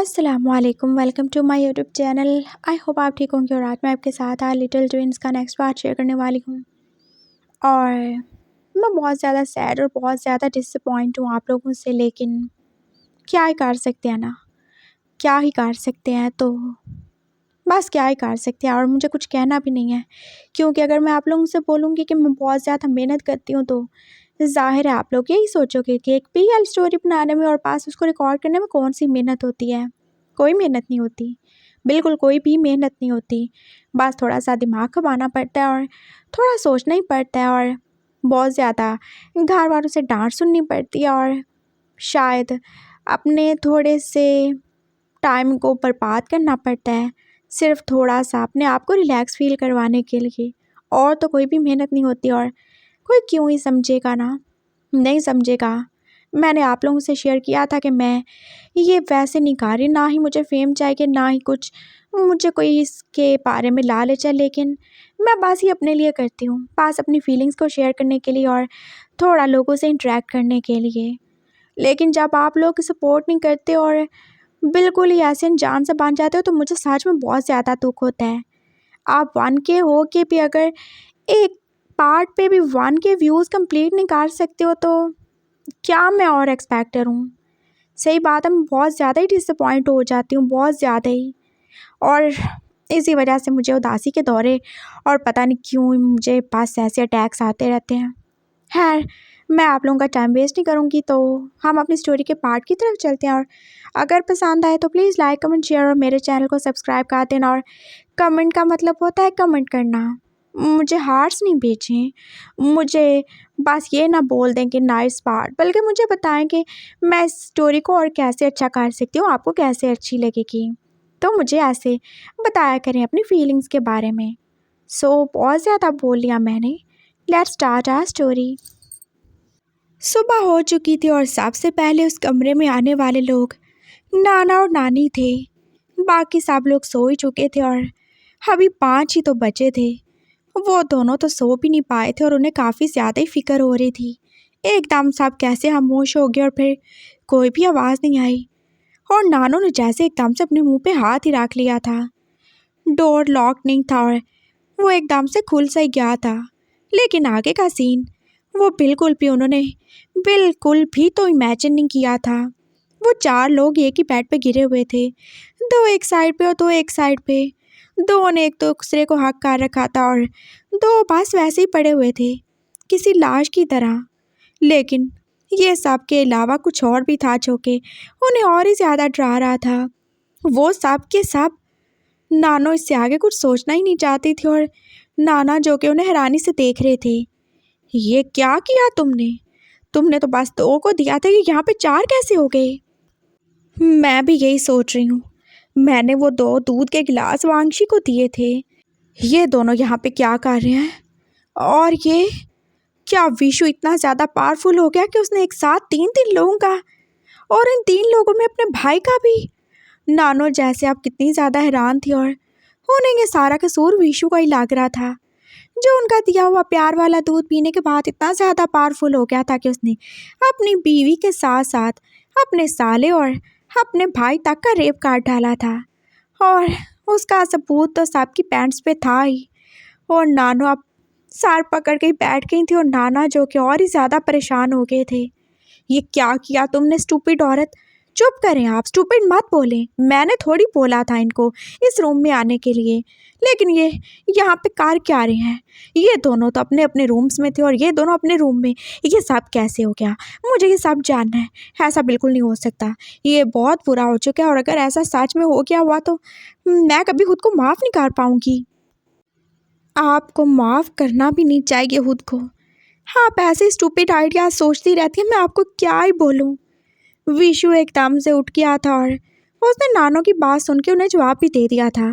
अस्सलामुअलैकुम, welcome to my YouTube channel. I hope आप ठीक होंगे और आज मैं आपके साथ लिटिल ट्विंस का नेक्स्ट पार्ट शेयर करने वाली हूँ। और मैं बहुत ज़्यादा सैड और बहुत ज़्यादा डिसअपॉइंट हूँ आप लोगों से, लेकिन क्या ही कर सकते हैं ना, क्या ही कर सकते हैं, तो बस क्या ही कर सकते हैं। और मुझे कुछ कहना भी नहीं है, क्योंकि अगर मैं आप लोगों से बोलूँगी कि मैं बहुत ज़्यादा मेहनत करती हूँ तो ज़ाहिर है आप लोग यही सोचोगे कि एक पीएल स्टोरी बनाने में और पास उसको रिकॉर्ड करने में कौन सी मेहनत होती है। कोई मेहनत नहीं होती, बिल्कुल कोई भी मेहनत नहीं होती। बस थोड़ा सा दिमाग खपाना पड़ता है और थोड़ा सोचना ही पड़ता है और बहुत ज़्यादा घर वालों से डांट सुननी पड़ती है और शायद अपने थोड़े से टाइम को बर्बाद करना पड़ता है सिर्फ थोड़ा सा अपने आप को रिलैक्स फील करवाने के लिए। और तो कोई भी मेहनत नहीं होती और कोई क्यों ही समझेगा ना, नहीं समझेगा। मैंने आप लोगों से शेयर किया था कि मैं ये वैसे नहीं कर रही, ना ही मुझे फेम चाहिए ना ही कुछ मुझे कोई इसके बारे में लालच है, लेकिन मैं बस ये अपने लिए करती हूँ, बस अपनी फीलिंग्स को शेयर करने के लिए और थोड़ा लोगों से इंटरेक्ट करने के लिए। लेकिन जब आप लोग सपोर्ट नहीं करते और बिल्कुल ही ऐसे अनजान से बन जाते हो तो मुझे सच में बहुत ज़्यादा दुख होता है। आप 1K हो के भी अगर एक पार्ट पे भी 1K व्यूज़ कंप्लीट नहीं कर सकते हो तो क्या मैं और एक्सपेक्ट करूँ। सही बात है, मैं बहुत ज़्यादा ही डिसअपॉइंट हो जाती हूँ, बहुत ज़्यादा ही। और इसी वजह से मुझे उदासी के दौरे और पता नहीं क्यों मुझे पास ऐसे अटैक्स आते रहते हैं। खैर, मैं आप लोगों का टाइम वेस्ट नहीं करूँगी, तो हम अपनी स्टोरी के पार्ट की तरफ चलते हैं। और अगर पसंद आए तो प्लीज़ लाइक कमेंट शेयर और मेरे चैनल को सब्सक्राइब कर देना। और कमेंट का मतलब होता है कमेंट करना, मुझे हार्ट्स नहीं भेजें, मुझे बस ये ना बोल दें कि नाइस पार्ट, बल्कि मुझे बताएं कि मैं इस स्टोरी को और कैसे अच्छा कर सकती हूँ, आपको कैसे अच्छी लगेगी। तो मुझे ऐसे बताया करें अपनी फीलिंग्स के बारे में। सो बहुत ज़्यादा बोल लिया मैंने, लेट्स स्टार्ट आवर स्टोरी। सुबह हो चुकी थी और सबसे पहले उस कमरे में आने वाले लोग नाना और नानी थे। बाकी सब लोग सो ही चुके थे और अभी 5 ही तो बचे थे। वो दोनों तो सो भी नहीं पाए थे और उन्हें काफ़ी ज़्यादा ही फिक्र हो रही थी। एकदम सब कैसे खामोश हो गए और फिर कोई भी आवाज़ नहीं आई। और नानू ने जैसे एकदम से अपने मुंह पे हाथ ही रख लिया था। डोर लॉक नहीं था और वो एकदम से खुल सा ही गया था, लेकिन आगे का सीन वो बिल्कुल भी तो इमेजिन नहीं किया था। वो 4 लोग एक ही बेड पे गिरे हुए थे, 2 एक साइड पे और 2 एक साइड पे। 2 ने एक दूसरे को हक कर रखा था और 2 बस वैसे ही पड़े हुए थे, किसी लाश की तरह। लेकिन ये सब के अलावा कुछ और भी था जो कि उन्हें और ही ज़्यादा डरा रहा था। वो सब के सब नानो इससे आगे कुछ सोचना ही नहीं चाहती थी और नाना जो कि उन्हें हैरानी से देख रहे थे। ये क्या किया तुमने? तुमने तो बस 2 को दिया था, कि यहाँ पे 4 कैसे हो गए? मैं भी यही सोच रही हूँ। मैंने वो 2 दूध के गिलास वांगशी को दिए थे। ये दोनों यहाँ पे क्या कर रहे हैं? और ये क्या विशु इतना ज़्यादा पावरफुल हो गया कि उसने एक साथ 3-3 लोगों का, और इन 3 लोगों में अपने भाई का भी। नानो जैसे अब कितनी ज़्यादा हैरान थी और उन्हें ये सारा कसूर विशु का ही लग रहा था, जो उनका दिया हुआ प्यार वाला दूध पीने के बाद इतना ज़्यादा पावरफुल हो गया था कि उसने अपनी बीवी के साथ साथ अपने साले और अपने भाई तक का रेप कर डाला था। और उसका सबूत तो सबकी पैंट्स पे था ही। और नानो अब सर पकड़ के ही बैठ गई थी और नाना जो कि और ही ज़्यादा परेशान हो गए थे। ये क्या किया तुमने स्टूपिड औरत? चुप करें आप, स्टूपिड मत बोलें। मैंने थोड़ी बोला था इनको इस रूम में आने के लिए, लेकिन ये यहाँ पे कार क्या रहे हैं? ये दोनों तो अपने अपने रूम्स में थे और ये दोनों अपने रूम में। ये सब कैसे हो गया? मुझे ये सब जानना है। ऐसा बिल्कुल नहीं हो सकता, ये बहुत बुरा हो चुका है और अगर ऐसा सच में हो गया हुआ तो मैं कभी खुद को माफ़ नहीं कर पाऊँगी। आपको माफ़ करना भी नहीं चाहिए खुद को। आप ऐसे स्टूपिड आइडिया सोचती रहती हैं, मैं आपको क्या ही बोलूँ। विशु एकदम से उठ गया था और उसने नानो की बात सुन के उन्हें जवाब भी दे दिया था।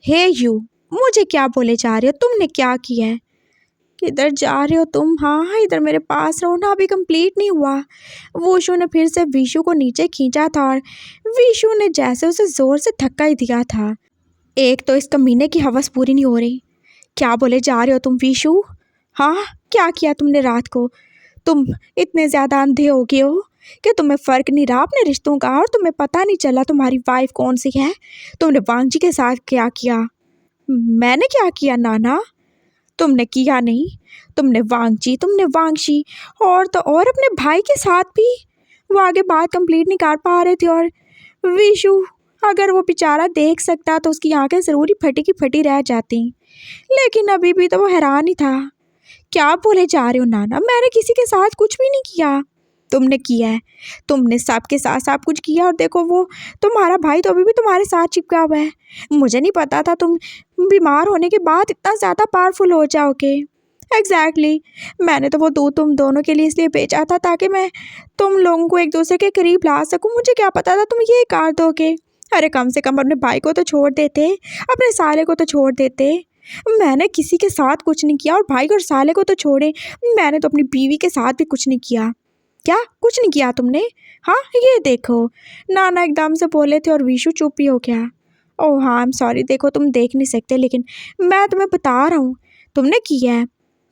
हे यू, मुझे क्या बोले जा रहे हो? तुमने क्या किया है? किधर जा रहे हो तुम? हाँ हाँ, इधर मेरे पास रहो ना, अभी कंप्लीट नहीं हुआ। वोशु ने फिर से विशु को नीचे खींचा था और विशु ने जैसे उसे ज़ोर से धक्का ही दिया था। एक तो इस कमीने की हवस पूरी नहीं हो रही। क्या बोले जा रहे हो तुम विशु? हाँ, क्या किया तुमने रात को? तुम इतने ज़्यादा अंधे हो गए हो? कि तुम्हें फ़र्क नहीं रहा अपने रिश्तों का और तुम्हें पता नहीं चला तुम्हारी वाइफ कौन सी है। तुमने वांगजी के साथ क्या किया? मैंने क्या किया नाना? तुमने किया नहीं, तुमने वांगशी और तो और अपने भाई के साथ भी। वो आगे बात कंप्लीट नहीं कर पा रहे थे और विशु, अगर वो बेचारा देख सकता तो उसकी आंखें ज़रूर ही फटी की फटी रह जाती, लेकिन अभी भी तो वो हैरान ही था। क्या बोले जा रहे हो नाना? मैंने किसी के साथ कुछ भी नहीं किया। तुमने किया है, तुमने सबके साथ सब कुछ किया और देखो वो तुम्हारा भाई तो अभी भी तुम्हारे साथ चिपका हुआ है। मुझे नहीं पता था तुम बीमार होने के बाद इतना ज़्यादा पावरफुल हो जाओगे। एग्जैक्टली मैंने तो वो दूध तुम दोनों के लिए इसलिए भेजा था ताकि मैं तुम लोगों को एक दूसरे के करीब ला सकूं। मुझे क्या पता था तुम ये कर दोगे। अरे कम से कम अपने भाई को तो छोड़ देते, अपने साले को तो छोड़ देते। मैंने किसी के साथ कुछ नहीं किया और भाई और साले को तो छोड़े, मैंने तो अपनी बीवी के साथ भी कुछ नहीं किया। क्या कुछ नहीं किया तुमने? हाँ ये देखो, नाना एकदम से बोले थे और विशु चुप ही हो गया। ओह हाँ, आई एम सॉरी, देखो तुम देख नहीं सकते लेकिन मैं तुम्हें बता रहा हूँ तुमने किया है।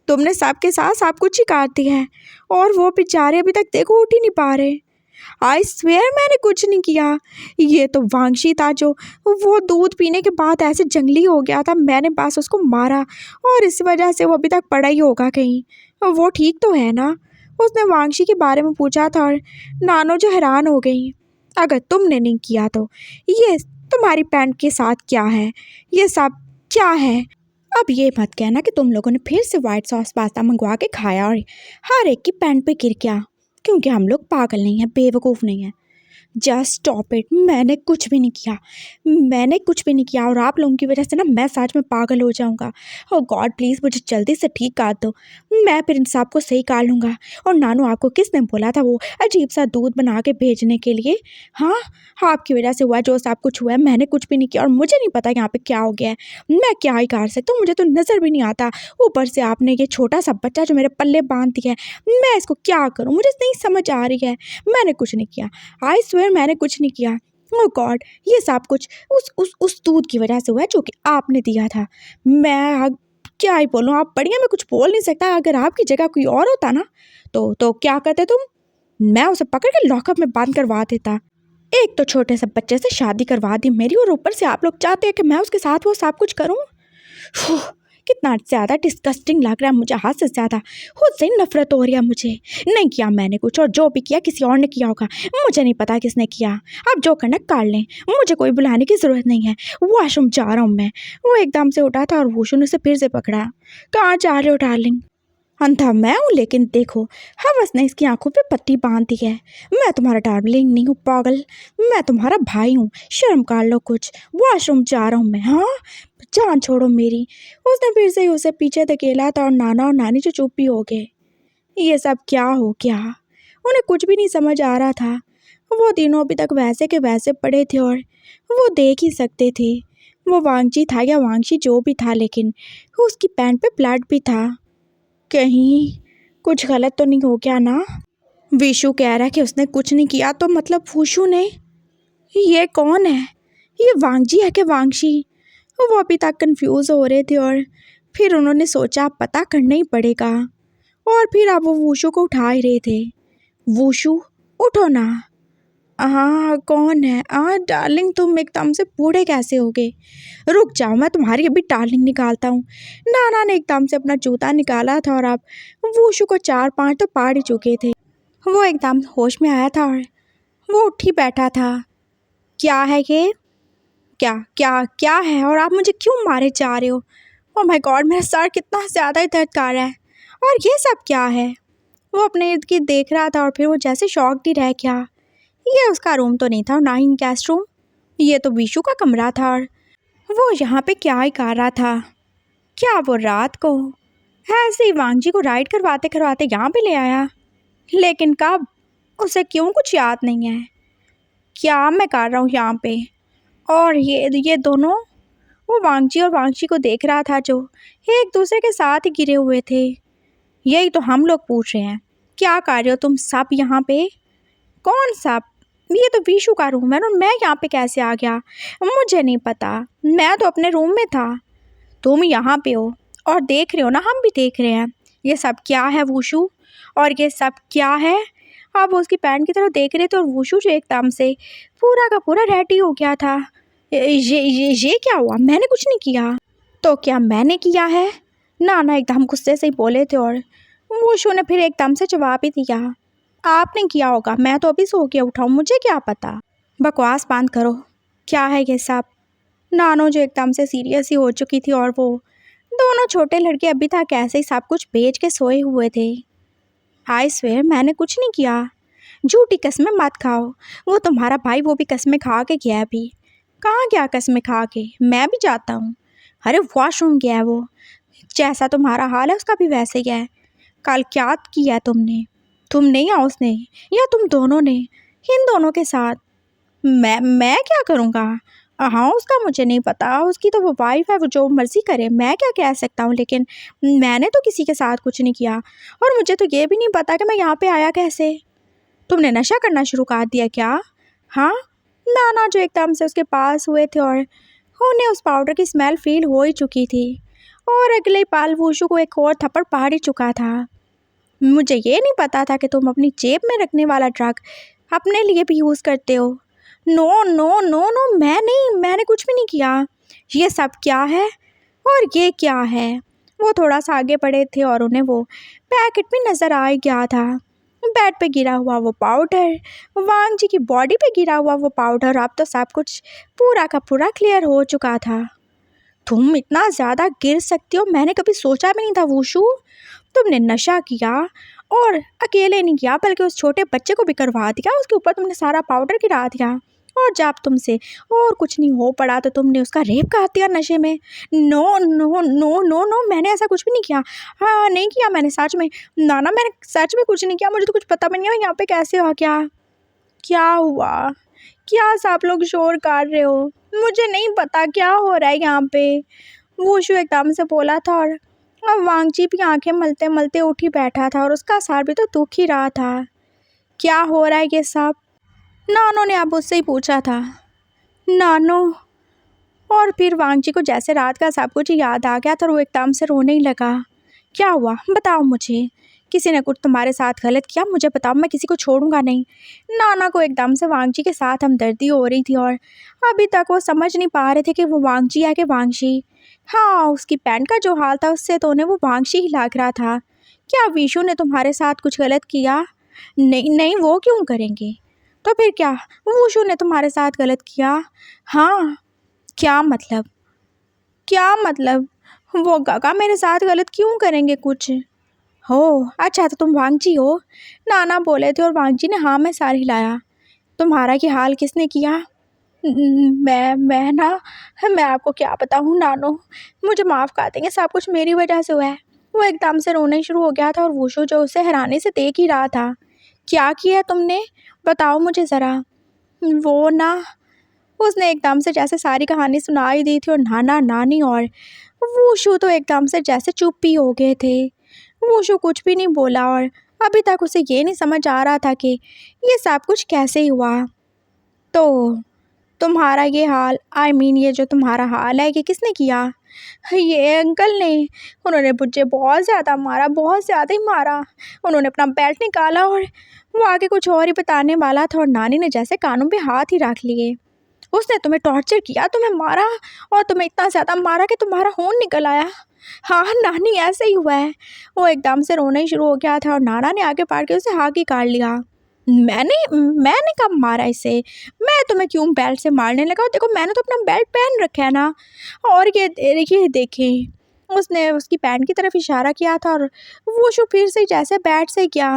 तुमने सबके साथ सब कुछ ही काट दिया है और वो बेचारे अभी तक देखो उठ ही नहीं पा रहे। आई स्वेयर मैंने कुछ नहीं किया। ये तो वांगशी था जो वो दूध पीने के बाद ऐसे जंगली हो गया था, मैंने बस उसको मारा और इस वजह से वो अभी तक पड़ा ही होगा कहीं। वो ठीक तो है ना? उसने वांगशी के बारे में पूछा था और नानो जो हैरान हो गई। अगर तुमने नहीं किया तो ये तुम्हारी पैंट के साथ क्या है? ये सब क्या है? अब ये मत कहना कि तुम लोगों ने फिर से वाइट सॉस पास्ता मंगवा के खाया और हर एक की पैंट पे गिर गया, क्योंकि हम लोग पागल नहीं हैं, बेवकूफ़ नहीं हैं। जस्ट स्टॉप इट, मैंने कुछ भी नहीं किया, मैंने कुछ भी नहीं किया और आप लोगों की वजह से ना मैं सच में पागल हो जाऊंगा। ओह गॉड प्लीज़ मुझे जल्दी से ठीक कर दो, मैं फिर इन सब को सही कर लूँगा। और नानू आपको किसने बोला था वो अजीब सा दूध बना के भेजने के लिए? हाँ, आपकी वजह से हुआ जो सब कुछ हुआ है, मैंने कुछ भी नहीं किया और मुझे नहीं पता यहाँ पे क्या हो गया है। मैं क्या ही कर सकता हूँ, मुझे तो नज़र भी नहीं आता। ऊपर से आपने ये छोटा सा बच्चा जो मेरे पल्ले बांध दिया है, मैं इसको क्या करूँ, मुझे नहीं समझ आ रही है। मैंने कुछ नहीं किया, आई स्वेयर मैंने कुछ नहीं किया। ओह गॉड, ये सब कुछ उस दूध की वजह से हुआ है जो कि आपने दिया था। मैं क्या ही बोलूँ, आप बढ़िया, मैं कुछ बोल नहीं सकता। अगर आपकी जगह कोई और होता ना तो क्या करते तुम? मैं उसे पकड़ के लॉकअप में बंद करवा देता। एक तो छोटे से बच्चे से शादी करवा दी मेरी और ऊपर से आप लोग चाहते हैं कि मैं उसके साथ वो सब कुछ करूँ। कितना ज़्यादा डिस्गस्टिंग लग रहा है मुझे, हद से ज़्यादा खुद से ही नफरत हो रही है मुझे। नहीं किया मैंने कुछ, और जो भी किया किसी और ने किया होगा, मुझे नहीं पता किसने किया। अब जो करना कर लें, मुझे कोई बुलाने की ज़रूरत नहीं है। वॉशरूम जा रहा हूँ मैं। वो एकदम से उठा था और वॉशरूम ने उसे फिर से पकड़ा। कहाँ जा रहे हो डार्लिंग? अंधा मैं हूँ, लेकिन देखो हवस ने इसकी आंखों पे पट्टी बांध दी है। मैं तुम्हारा डार्लिंग नहीं हूँ पागल, मैं तुम्हारा भाई हूँ, शर्म कर लो कुछ। वॉशरूम जा रहा हूँ मैं। हाँ, जान छोड़ो मेरी। उसने फिर से उसे पीछे धकेला था और नाना और नानी जो चुप भी हो गए। ये सब क्या हो गया? उन्हें कुछ भी नहीं समझ आ रहा था। वो तीनों अभी तक वैसे के वैसे पड़े थे और वो देख ही सकते थे वो वांगची था या वांगशी जो भी था, लेकिन उसकी पैंट पे ब्लड भी था। कहीं कुछ गलत तो नहीं हो गया ना? विशु कह रहा है कि उसने कुछ नहीं किया, तो मतलब वुशु ने? ये कौन है? ये वांगजी है कि वांगशी? वो अभी तक कंफ्यूज हो रहे थे और फिर उन्होंने सोचा पता करना ही पड़ेगा। और फिर अब वो वुशु को उठा ही रहे थे। वुशु उठो ना। हाँ कौन है? डार्लिंग तुम एकदम से बूढ़े कैसे हो गए? रुक जाओ, मैं तुम्हारी अभी डार्लिंग निकालता हूँ। नाना ने एकदम से अपना जूता निकाला था और अब वुशु को 4-5 तो पाड़ ही चुके थे। वो एकदम होश में आया था और वो उठ ही बैठा था। क्या है ये? क्या क्या क्या है? और आप मुझे क्यों मारे जा रहे हो? ओह माय गॉड, मेरा सर कितना ज़्यादा ही दर्द कर रहा है। और ये सब क्या है? वो अपने इर्द गिर्द देख रहा था और फिर वो जैसे शॉक्ड ही रह गया। ये उसका रूम तो नहीं था, ना ही गेस्ट रूम, ये तो विशु का कमरा था। और वो यहाँ पे क्या ही कर रहा था? क्या वो रात को ऐसे ही वांगजी को राइड करवाते करवाते यहाँ पे ले आया? लेकिन कब? उसे क्यों कुछ याद नहीं है। क्या मैं कर रहा हूँ यहाँ पे? और ये दोनों, वो वांगजी और वांगशी को देख रहा था जो एक दूसरे के साथ ही गिरे हुए थे। यही तो हम लोग पूछ रहे हैं, क्या कर रहे हो तुम सब यहाँ पे? कौन सब? ये तो विशु का रूम है और मैं यहाँ पे कैसे आ गया? मुझे नहीं पता, मैं तो अपने रूम में था। तुम यहाँ पे हो और देख रहे हो ना, हम भी देख रहे हैं। ये सब क्या है वुशु? और ये सब क्या है? आप वो उसकी पैंट की तरफ देख रहे थे और वुशु जो एकदम से पूरा का पूरा रेडी हो गया था। ये क्या हुआ? मैंने कुछ नहीं किया। तो क्या मैंने किया है? नाना एकदम गुस्से से ही बोले थे और वुशु ने फिर एकदम से जवाब ही दिया, आपने किया होगा, मैं तो अभी सो के उठाऊँ, मुझे क्या पता। बकवास बंद करो, क्या है ये सब? नानो जो एकदम से सीरियस ही हो चुकी थी और वो दोनों छोटे लड़के अभी तक ऐसे ही सब कुछ बेच के सोए हुए थे। आई स्वेयर मैंने कुछ नहीं किया। झूठी कस्में मत खाओ, वो तुम्हारा भाई वो भी कस्में खा के गया है अभी। कहाँ गया कस्में खा के? मैं भी जाता हूँ। अरे वॉशरूम गया है वो। जैसा तुम्हारा हाल है उसका भी वैसे ही है। कल क्या किया तुमने? तुमने या उसने या तुम दोनों ने? इन दोनों के साथ? मैं क्या करूँगा? हाँ उसका मुझे नहीं पता, उसकी तो वो वाइफ है, वो जो मर्ज़ी करे, मैं क्या कह सकता हूँ। लेकिन मैंने तो किसी के साथ कुछ नहीं किया और मुझे तो ये भी नहीं पता कि मैं यहाँ पे आया कैसे। तुमने नशा करना शुरू कर दिया क्या? हाँ। नाना जो एकदम से उसके पास हुए थे और उन्हें उस पाउडर की स्मेल फील हो ही चुकी थी और अगले पल वुशु को एक और थप्पड़ पड़ ही चुका था। मुझे ये नहीं पता था कि तुम अपनी जेब में रखने वाला ड्रग अपने लिए भी यूज़ करते हो। नो नो नो नो, मैं नहीं, मैंने कुछ भी नहीं किया। ये सब क्या है और ये क्या है? वो थोड़ा सा आगे बढ़े थे और उन्हें वो पैकेट भी नज़र आ ही गया था। बेड पे गिरा हुआ वो पाउडर, वांग जी की बॉडी पे गिरा हुआ वो पाउडर। अब तो सब कुछ पूरा का पूरा क्लियर हो चुका था। तुम इतना ज़्यादा गिर सकती हो, मैंने कभी सोचा भी नहीं था वुशु। तुमने नशा किया और अकेले नहीं किया बल्कि उस छोटे बच्चे को भी करवा दिया, उसके ऊपर तुमने सारा पाउडर गिरा दिया और जब तुमसे और कुछ नहीं हो पड़ा तो तुमने उसका रेप कर दिया नशे में। No no no no no, मैंने ऐसा कुछ भी नहीं किया। हाँ नहीं किया मैंने, सच में। नाना मैंने सच में कुछ नहीं किया, मुझे तो कुछ पता भी नहीं है यहाँ पे कैसे हो गया। क्या हुआ? क्या सब लोग शोर कर रहे हो? मुझे नहीं पता क्या हो रहा है यहाँ पे, वुशु एकदम से बोला था और अब वांगची भी आंखें मलते मलते उठी बैठा था और उसका सर भी तो दुख ही रहा था। क्या हो रहा है ये सब? नानो ने अब उससे ही पूछा था। नानो। और फिर वांगची को जैसे रात का सब कुछ याद आ गया था और वो एकदम से रोने ही लगा। क्या हुआ बताओ मुझे, किसी ने कुछ तुम्हारे साथ गलत किया? मुझे बताओ, मैं किसी को छोड़ूंगा नहीं। नाना को एकदम से वांगची के साथ हमदर्दी हो रही थी और अभी तक वो समझ नहीं पा रहे थे कि वो वांगची है कि वांगशी। हाँ उसकी पैंट का जो हाल था उससे तो उन्हें वो वांगशी ही लग रहा था। क्या विशु ने तुम्हारे साथ कुछ गलत किया? नहीं नहीं, वो क्यों करेंगे? तो फिर क्या, वुशु ने तुम्हारे साथ गलत किया? हाँ। क्या मतलब? क्या मतलब? वो काका मेरे साथ गलत क्यों करेंगे कुछ? हो अच्छा, तो तुम वांगजी हो? नाना बोले थे और वांगजी ने हाँ में सार हिलाया। तुम्हारा ये हाल किसने किया? मैं ना, मैं आपको क्या बताऊँ नानो, मुझे माफ़ कर देंगे, सब कुछ मेरी वजह से हुआ है। वो एकदम से रोने शुरू हो गया था और वुशु जो उसे हैरानी से देख ही रहा था। क्या किया तुमने? बताओ मुझे ज़रा। वो ना, उसने एकदम से जैसे सारी कहानी सुना ही दी थी और नाना नानी और वुशु तो एकदम से जैसे चुप ही हो गए थे। वुशु कुछ भी नहीं बोला और अभी तक उसे ये नहीं समझ आ रहा था कि ये सब कुछ कैसे हुआ। तो तुम्हारा ये हाल, आई मीन ये जो तुम्हारा हाल है, ये किसने किया? ये अंकल ने। उन्होंने मुझे बहुत ज़्यादा मारा, बहुत ज़्यादा ही मारा। उन्होंने अपना बेल्ट निकाला और वो आगे कुछ और ही बताने वाला था और नानी ने जैसे कानों पे हाथ ही रख लिए। उसने तुम्हें टॉर्चर किया, तुम्हें मारा और तुम्हें इतना ज़्यादा मारा कि तुम्हारा खून निकल आया। हाँ नानी ऐसे ही हुआ है। वो एकदम से रोना ही शुरू हो गया था और नाना ने आगे बढ़ के उसे हाँक ही काट लिया। मैंने मैंने कब मारा इसे? मैं तुम्हें क्यों बेल्ट से मारने लगा? देखो मैंने तो अपना बेल्ट पहन रखा है ना। और ये देखें, उसने उसकी पैंट की तरफ इशारा किया था और वुशु फिर से जैसे बैट से किया।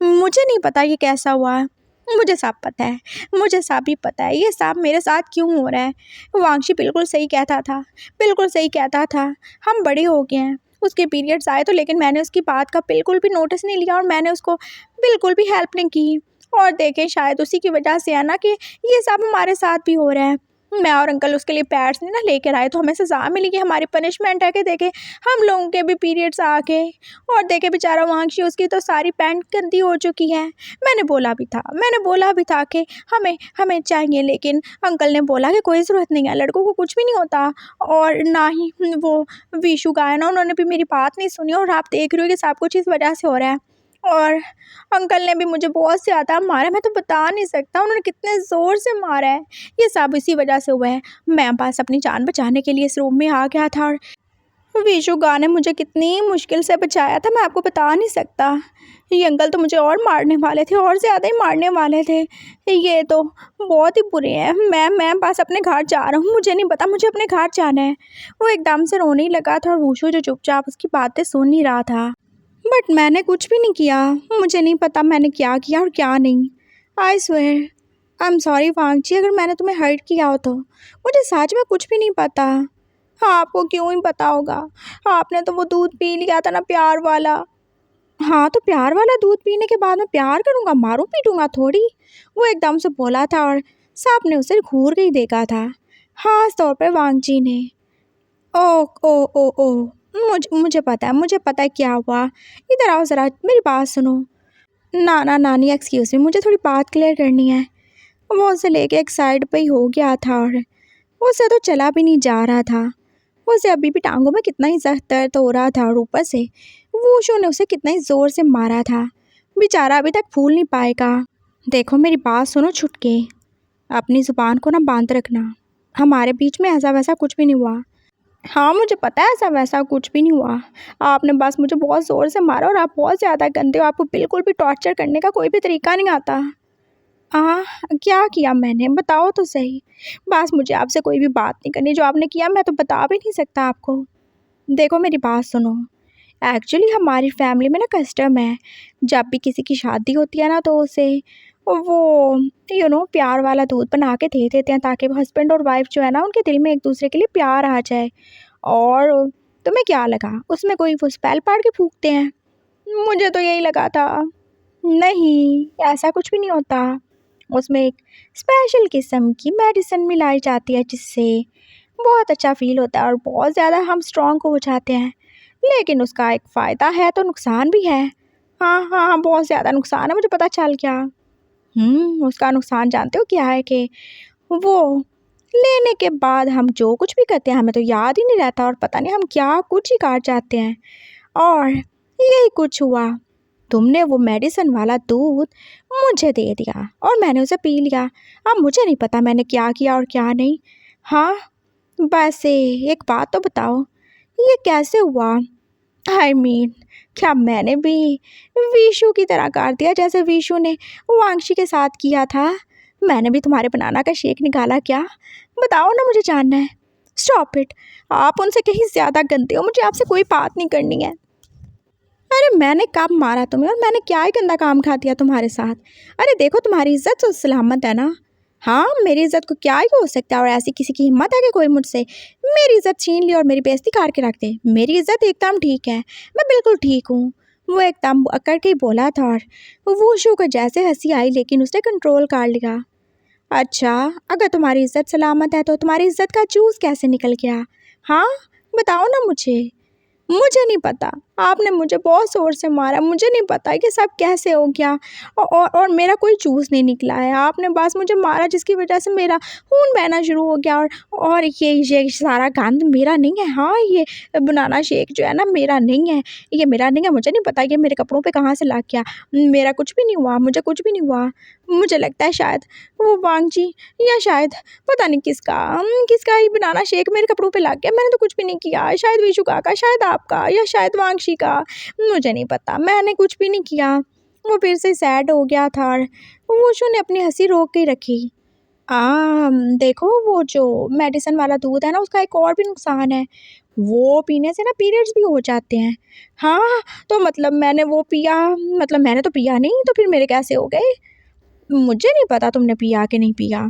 मुझे नहीं पता ये कैसा हुआ, मुझे सब पता है, मुझे सब ही पता है ये सब मेरे साथ क्यों हो रहा है। वांगशी बिल्कुल सही कहता था, बिल्कुल सही कहता था। हम बड़े हो गए हैं, उसके पीरियड्स आए तो, लेकिन मैंने उसकी बात का बिल्कुल भी नोटिस नहीं लिया और मैंने उसको बिल्कुल भी हेल्प नहीं की। और देखें शायद उसी की वजह से है ना कि ये सब हमारे साथ भी हो रहा है। मैं और अंकल उसके लिए पैड्स नहीं ना लेकर आए तो हमें सज़ा मिली कि हमारी पनिशमेंट है कि देखे हम लोगों के भी पीरियड्स आ गए। और देखे बेचारा वांगशी, उसकी तो सारी पैंट गंदी हो चुकी है। मैंने बोला भी था कि हमें हमें चाहिए, लेकिन अंकल ने बोला कि कोई ज़रूरत नहीं है, लड़कों को कुछ भी नहीं होता। और ना ही वो विशु का है ना, उन्होंने भी मेरी बात नहीं सुनी और आप देख रहे हो कि सब कुछ इस वजह से हो रहा है। और अंकल ने भी मुझे बहुत ज़्यादा मारा, मैं तो बता नहीं सकता उन्होंने कितने ज़ोर से मारा है। ये सब इसी वजह से हुआ है। मैं बस अपनी जान बचाने के लिए इस रूम में आ गया था और विशुगा ने मुझे कितनी मुश्किल से बचाया था, मैं आपको बता नहीं सकता। ये अंकल तो मुझे और मारने वाले थे, और ज़्यादा ही मारने वाले थे। ये तो बहुत ही बुरे हैं। मैं बस अपने घर जा रहा हूँ, मुझे नहीं पता, मुझे अपने घर जाना है। वो एकदम से रोने ही लगा था और वुशु जो चुपचाप उसकी बातें सुन ही रहा था। बट मैंने कुछ भी नहीं किया, मुझे नहीं पता मैंने क्या किया और क्या नहीं। I swear I am sorry Wangchi, अगर मैंने तुम्हें हर्ट किया हो तो। मुझे सच में कुछ भी नहीं पता। हाँ, आपको क्यों ही पता होगा, आपने तो वो दूध पी लिया था ना, प्यार वाला। हाँ, तो प्यार वाला दूध पीने के बाद मैं प्यार करूँगा, मारूँ पीटूँगा थोड़ी। वो एकदम से बोला था और सबने उसे घूर के ही देखा था, खास तौर पर वांगची ने। ओ ओ ओ ओ मुझे पता है क्या हुआ। इधर आओ ज़रा, मेरी बात सुनो। नाना नानी एक्सक्यूज़ मी, मुझे थोड़ी बात क्लियर करनी है। वो उसे लेके एक साइड पे ही हो गया था और उसे तो चला भी नहीं जा रहा था। उसे अभी भी टांगों में कितना ही सख्त दर्द हो रहा था और ऊपर से वूशू ने उसे कितना ही ज़ोर से मारा था। बेचारा अभी तक भूल नहीं पाएगा। देखो मेरी बात सुनो छुटके, अपनी ज़ुबान को ना बांध रखना। हमारे बीच में ऐसा वैसा कुछ भी नहीं हुआ। हाँ, मुझे पता है ऐसा वैसा कुछ भी नहीं हुआ। आपने बस मुझे बहुत ज़ोर से मारा और आप बहुत ज़्यादा गंदे हो, आपको बिल्कुल भी टॉर्चर करने का कोई भी तरीका नहीं आता। हाँ, क्या किया मैंने, बताओ तो सही। बस मुझे आपसे कोई भी बात नहीं करनी, जो आपने किया मैं तो बता भी नहीं सकता आपको। देखो मेरी बात सुनो, एक्चुअली हमारी फैमिली में ना कस्टम है, जब भी किसी की शादी होती है ना तो उसे वो प्यार वाला दूध बना के दे देते हैं, ताकि वो हस्बैंड और वाइफ जो है ना उनके दिल में एक दूसरे के लिए प्यार आ जाए। और तुम्हें क्या लगा उसमें कोई वो स्पेल पाड़ के फूकते हैं? मुझे तो यही लगा था। नहीं, ऐसा कुछ भी नहीं होता। उसमें एक स्पेशल किस्म की मेडिसिन मिलाई जाती है, जिससे बहुत अच्छा फ़ील होता है और बहुत ज़्यादा हम स्ट्रॉन्ग हो जाते हैं। लेकिन उसका एक फ़ायदा है तो नुकसान भी है। हाँ हाँ हाँ, बहुत ज़्यादा नुकसान है, मुझे पता चल गया। उसका नुकसान जानते हो क्या है कि वो लेने के बाद हम जो कुछ भी करते हैं हमें तो याद ही नहीं रहता और पता नहीं हम क्या कुछ ही काट जाते हैं। और यही कुछ हुआ, तुमने वो मेडिसिन वाला दूध मुझे दे दिया और मैंने उसे पी लिया। अब मुझे नहीं पता मैंने क्या किया और क्या नहीं। हाँ, वैसे एक बात तो बताओ, ये कैसे हुआ? क्या मैंने भी विशु की तरह कर दिया जैसे विशु ने वांगशी के साथ किया था? मैंने भी तुम्हारे बनाना का शेक निकाला क्या? बताओ ना, मुझे जानना है। स्टॉप इट, आप उनसे कहीं ज़्यादा गंदे हो, मुझे आपसे कोई बात नहीं करनी है। अरे मैंने कब मारा तुम्हें और मैंने क्या ही गंदा काम खा दिया तुम्हारे साथ? अरे देखो, तुम्हारी इज्जत तो सलामत है ना। हाँ, मेरी इज्जत को क्या ही हो सकता है, और ऐसी किसी की हिम्मत है कि कोई मुझसे मेरी इज्जत छीन ली और मेरी बेइज्जती करके रख दे? मेरी इज्जत एकदम ठीक है, मैं बिल्कुल ठीक हूँ। वो एकदम अकड़ के ही बोला था और वूशू को जैसे हंसी आई, लेकिन उसने कंट्रोल कर लिया। अच्छा, अगर तुम्हारी इज्जत सलामत है तो तुम्हारी इज्जत का जूस कैसे निकल गया? हाँ, बताओ ना मुझे। मुझे नहीं पता, आपने मुझे बहुत ज़ोर से मारा, मुझे नहीं पता ये सब कैसे हो गया। और मेरा कोई जूस नहीं निकला है, आपने बस मुझे मारा जिसकी वजह से मेरा खून बहना शुरू हो गया। और ये सारा गंद मेरा नहीं है। हाँ, ये बनाना शेक जो है ना मेरा नहीं है, ये मेरा नहीं है। मुझे नहीं पता ये मेरे कपड़ों पे कहाँ से लग गया। मेरा कुछ भी नहीं हुआ, मुझे कुछ भी नहीं हुआ। मुझे लगता है शायद वो वांगजी, या शायद पता नहीं किसका ये बनाना शेक मेरे कपड़ों पे लग गया। मैंने तो कुछ भी नहीं किया, शायद विशु का, शायद आपका, या शायद वांगशी का, मुझे नहीं पता, मैंने कुछ भी नहीं किया। वो फिर से सैड हो गया था और वुशु ने अपनी हंसी रोक के रखी। देखो, वो जो मेडिसिन वाला दूध है ना उसका एक और भी नुकसान है, वो पीने से ना पीरियड्स भी हो जाते हैं। हाँ, तो मतलब मैंने वो पिया, मतलब मैंने तो पिया नहीं, तो फिर मेरे कैसे हो गए? मुझे नहीं पता तुमने पिया कि नहीं पिया।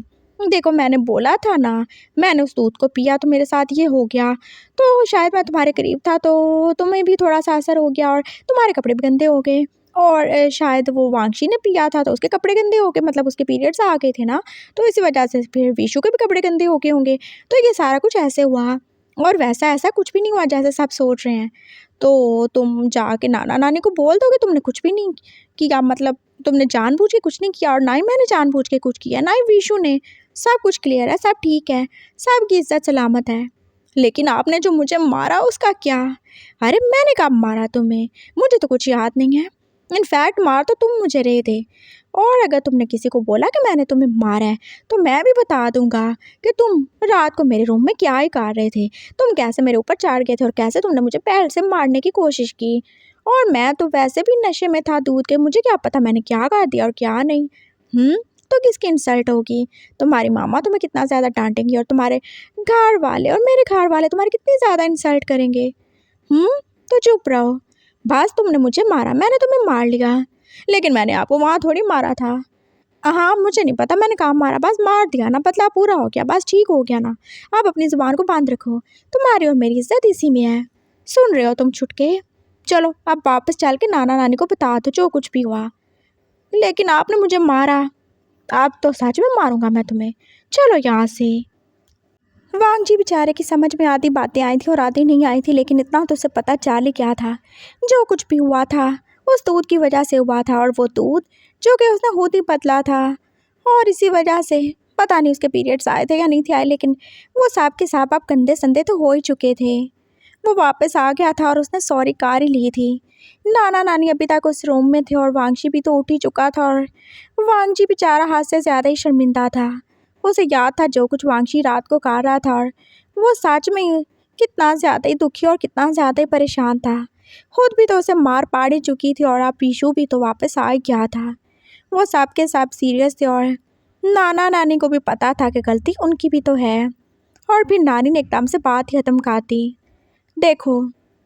देखो, मैंने बोला था ना, मैंने उस दूध को पिया तो मेरे साथ ये हो गया। तो शायद मैं तुम्हारे करीब था तो तुम्हें भी थोड़ा-सा असर हो गया और तुम्हारे कपड़े भी गंदे हो गए। और शायद वो वांगशी ने पिया था तो उसके कपड़े गंदे हो गए, मतलब उसके पीरियड्स आ गए थे ना, तो इसी वजह से फिर विशु के भी कपड़े गंदे हो गए होंगे। तो ये सारा कुछ ऐसे हुआ, और वैसा ऐसा कुछ भी नहीं हुआ जैसे सब सोच रहे हैं। तो तुम जाके नाना-नानी को बोल दोगे तुमने कुछ भी नहीं किया, मतलब तुमने जानबूझ के कुछ नहीं किया और ना ही मैंने जानबूझ के कुछ किया, ना ही विशु ने। सब कुछ क्लियर है, सब ठीक है, सबकी इज्जत सलामत है। लेकिन आपने जो मुझे मारा उसका क्या? अरे मैंने कब मारा तुम्हें? मुझे तो कुछ याद नहीं है। इनफैक्ट मार तो तुम मुझे रहे थे। और अगर तुमने किसी को बोला कि मैंने तुम्हें मारा है तो मैं भी बता दूंगा कि तुम रात को मेरे रूम में क्या ही कर रहे थे, तुम कैसे मेरे ऊपर चढ़ गए थे और कैसे तुमने मुझे पैर से मारने की कोशिश की। और मैं तो वैसे भी नशे में था दूध के, मुझे क्या पता मैंने क्या कर दिया और क्या नहीं। तो किसकी इंसल्ट होगी? तुम्हारी मामा तुम्हें कितना ज़्यादा डांटेंगी और तुम्हारे घर वाले और मेरे घर वाले तुम्हारी कितनी ज़्यादा इंसल्ट करेंगे। तो चुप रहो। बस तुमने मुझे मारा, मैंने तुम्हें मार लिया, लेकिन मैंने आपको वहाँ थोड़ी मारा था। हाँ, मुझे नहीं पता मैंने कहाँ मारा, बस मार दिया ना, बदला पूरा हो गया, बस ठीक हो गया ना। आप अपनी ज़ुबान को बांध रखो, तुम्हारी और मेरी इज्जत इसी में है। सुन रहे हो तुम छुटके? चलो अब वापस चल के नाना नानी को बता दो जो कुछ भी हुआ। लेकिन आपने मुझे मारा, अब तो सच में मारूंगा मैं तुम्हें। चलो यहाँ से। वांग जी बेचारे की समझ में आधी बातें आई थी और आधी नहीं आई थी, लेकिन इतना तो उसे पता चल ही क्या था, जो कुछ भी हुआ था उस दूध की वजह से हुआ था। और वो दूध जो कि उसने खुद ही बदला था, और इसी वजह से पता नहीं उसके पीरियड्स आए थे या नहीं थे आए, लेकिन वो सांप के सांप अब गंदे संदे तो हो ही चुके थे। वो वापस आ गया था और उसने सॉरी कार ही ली थी। नाना नानी अभी तक उस रूम में थे और वांगशी भी तो उठ ही चुका था, और वांगजी बेचारा हाथ से ज़्यादा ही शर्मिंदा था। उसे याद था जो कुछ वांगशी रात को कर रहा था, और वो सच में कितना ज़्यादा ही दुखी और कितना ज़्यादा ही परेशान था। खुद भी तो उसे मार पाड़ ही चुकी थी और अब पीशू भी तो वापस आ ही गया था। वो सब के सब सीरियस थे और नाना नानी को भी पता था कि गलती उनकी भी तो है। और फिर नानी ने एकदम से बात ही खत्म कर दी। देखो,